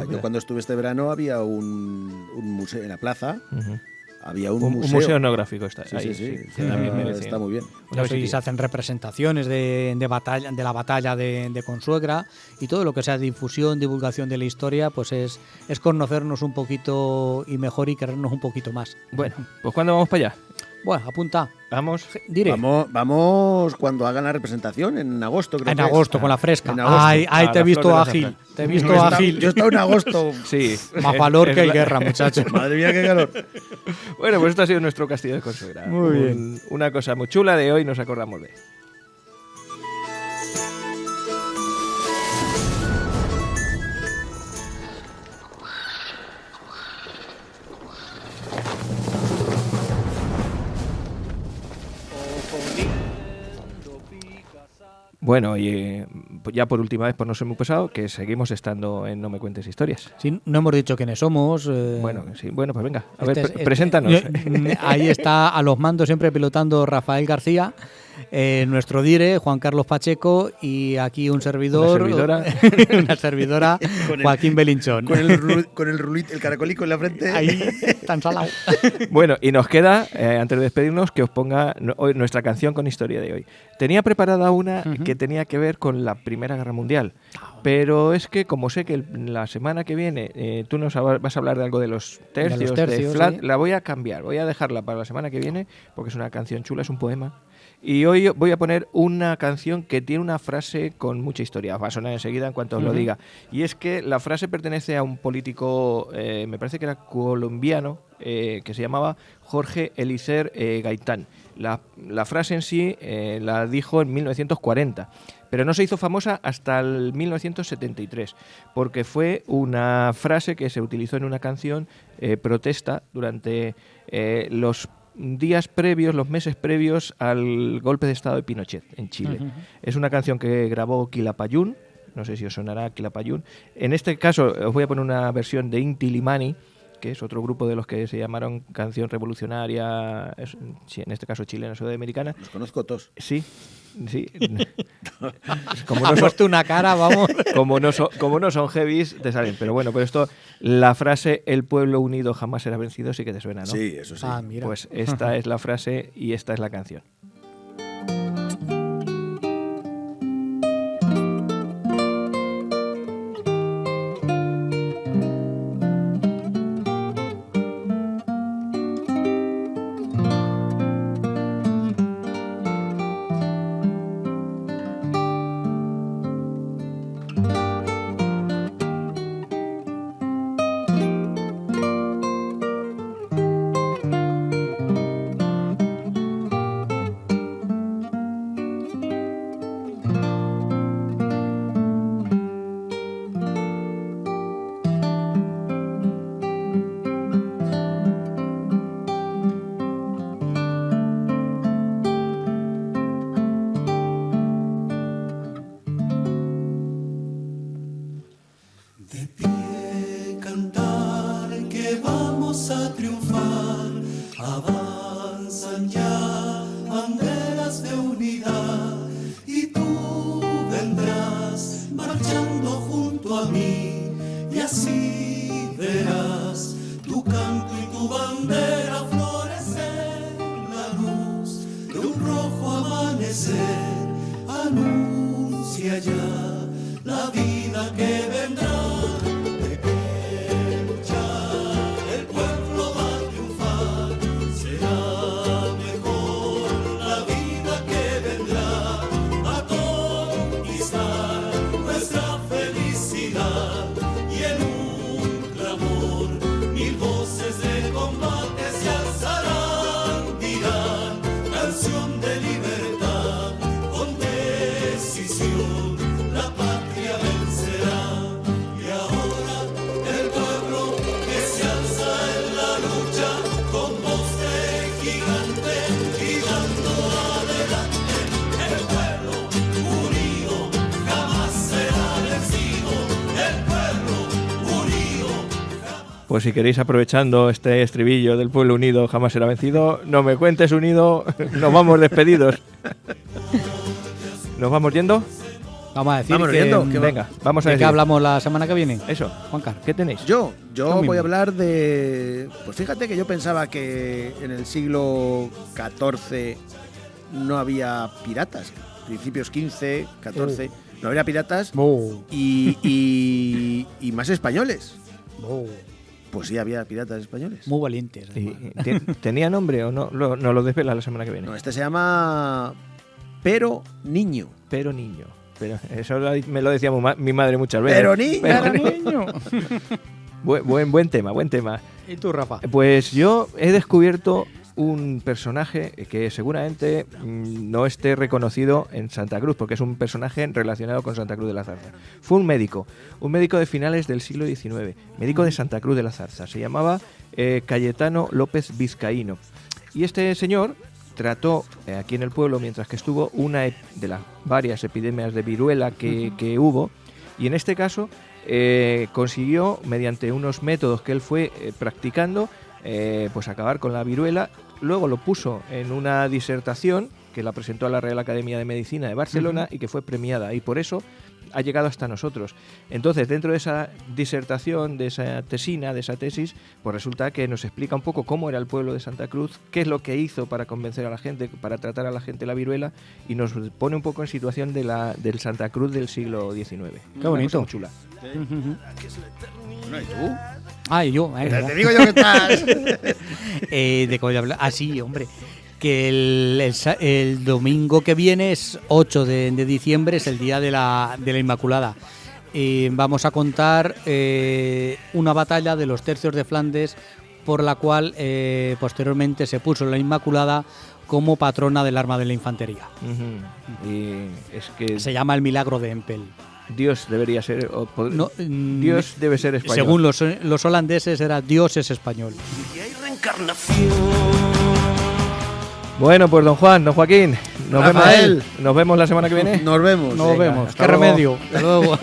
C: Yo cuando estuve este verano había un museo en la plaza.
D: Uh-huh.
C: Había un
D: museo etnográfico está ahí.
C: Sí.
D: Está
C: muy bien.
A: Y se hacen representaciones de la batalla de Consuegra, y todo lo que sea difusión, divulgación de la historia, pues es conocernos un poquito y mejor, y querernos un poquito más.
D: Bueno, pues ¿cuándo vamos para allá?
A: Bueno, apunta.
D: Vamos.
A: Diré.
C: Vamos cuando hagan la representación, en agosto, creo.
A: En agosto, con la fresca.
C: Ay,
A: te he visto ágil. Te he visto ágil.
C: Yo he estado en agosto.
D: Sí.
A: Más valor que hay guerra, muchachos.
C: Madre mía, qué calor.
D: Bueno, pues esto ha sido nuestro castillo de Consuegra.
A: Muy bien.
D: Una cosa muy chula de hoy, nos acordamos de. Bueno, y ya por última vez, por no ser muy pesado, que seguimos estando en No me cuentes historias.
A: Sí, no hemos dicho quiénes somos.
D: Bueno, pues venga, a ver, preséntanos.
A: Ahí está a los mandos, siempre pilotando, Rafael García, nuestro dire, Juan Carlos Pacheco, y aquí un servidor, una servidora, Joaquín Belinchón.
C: Con el rulito, el caracolico en la frente.
A: Ahí, tan salado.
D: Bueno, y nos queda, antes de despedirnos, que os ponga nuestra canción con historia de hoy. Tenía preparada una que tenía que ver con la Primera Guerra Mundial, pero es que como sé que la semana que viene tú nos vas a hablar de algo de los tercios, de Flat, sí. La voy a cambiar, voy a dejarla para la semana que viene, porque es una canción chula, es un poema. Y hoy voy a poner una canción que tiene una frase con mucha historia. Va a sonar enseguida en cuanto os lo diga. Y es que la frase pertenece a un político, me parece que era colombiano, que se llamaba Jorge Eliezer Gaitán. La frase en sí la dijo en 1940, pero no se hizo famosa hasta el 1973, porque fue una frase que se utilizó en una canción protesta durante los días previos, los meses previos al golpe de estado de Pinochet en Chile. Es una canción que grabó Quilapayún, no sé si os sonará Quilapayún. En este caso os voy a poner una versión de Inti Illimani, que es otro grupo de los que se llamaron Canción Revolucionaria, en este caso chilena, sudamericana.
C: Los conozco todos.
D: Sí.
A: Como no puesto una cara, vamos.
D: Como no son heavies, te salen. Pero bueno, pues esto, la frase "el pueblo unido jamás será vencido" sí que te suena, ¿no?
C: Sí, eso sí.
A: Mira.
D: Pues esta es la frase y esta es la canción.
G: palabras de unidad y tú vendrás marchando junto a mí y así verás tu canto y tu bandera florecer, la luz de un rojo amanecer anuncia ya la vida que vendrá. De que luchar el pueblo va a triunfar, será mejor la vida que vendrá a conquistar nuestra felicidad y en un clamor mil voces de combate se alzarán, dirán canción de libertad con decisión. La patria vencerá y ahora el pueblo que se alza en la lucha con voz de gigante gritando adelante. El pueblo unido jamás será vencido. El pueblo unido jamás.
D: Pues si queréis, aprovechando este estribillo del pueblo unido jamás será vencido, no me cuentes unido, nos vamos despedidos. ¿Nos vamos yendo?
A: Vamos a decir
C: Vamos
A: que,
C: viendo,
D: Venga, vamos a
A: ¿de
D: decir.
A: qué hablamos la semana que viene?
D: Eso,
A: Juancar.
D: ¿qué tenéis?
C: Yo
A: mismo.
C: voy a hablar de... Pues fíjate que yo pensaba que en el siglo XIV no había piratas. Principios 15, 14, no había piratas y más españoles. Pues sí, había piratas españoles.
A: Muy valientes.
D: ¿Y
A: además.
D: ¿Tenía nombre o no? No lo desvela la semana que viene.
C: No, este se llama Pero Niño.
D: Pero niño. Pero eso me lo decía mi madre muchas veces.
C: Pero niño.
D: Pero
A: niño.
D: Buen tema, buen tema.
A: ¿Y tú, Rafa?
D: Pues yo he descubierto un personaje que seguramente no esté reconocido en Santa Cruz, porque es un personaje relacionado con Santa Cruz de la Zarza. Fue un médico de finales del siglo XIX, médico de Santa Cruz de la Zarza. Se llamaba Cayetano López Vizcaíno. Y este señor trató aquí en el pueblo, mientras que estuvo, una de las varias epidemias de viruela que hubo, y en este caso consiguió, mediante unos métodos que él fue practicando, pues acabar con la viruela. Luego lo puso en una disertación que la presentó a la Real Academia de Medicina de Barcelona y que fue premiada, y por eso ha llegado hasta nosotros. Entonces, dentro de esa disertación, de esa tesina, de esa tesis, pues resulta que nos explica un poco cómo era el pueblo de Santa Cruz, qué es lo que hizo para convencer a la gente, para tratar a la gente la viruela, y nos pone un poco en situación del Santa Cruz del siglo XIX.
A: Qué bonito.
D: Muy chula.
C: Bueno, ¿y tú?
A: Ah, y yo.
C: Te digo yo que estás...
A: ¿De qué voy a hablar? Ah, sí, hombre. Que el domingo que viene es 8 de diciembre, es el día de la Inmaculada. Vamos a contar una batalla de los tercios de Flandes, por la cual posteriormente se puso la Inmaculada como patrona del arma de la infantería.
D: Y es que
A: Se llama el Milagro de Empel.
D: Dios debería ser... Dios debe ser español.
A: Según los holandeses era Dios es español.
G: Y hay reencarnación.
D: Bueno, pues don Juan, don Joaquín,
C: Rafael.
D: nos vemos la semana que viene.
C: Nos vemos.
A: Nos
D: Venga,
A: vemos.
D: hasta
A: Qué
D: luego.
A: remedio. Hasta luego.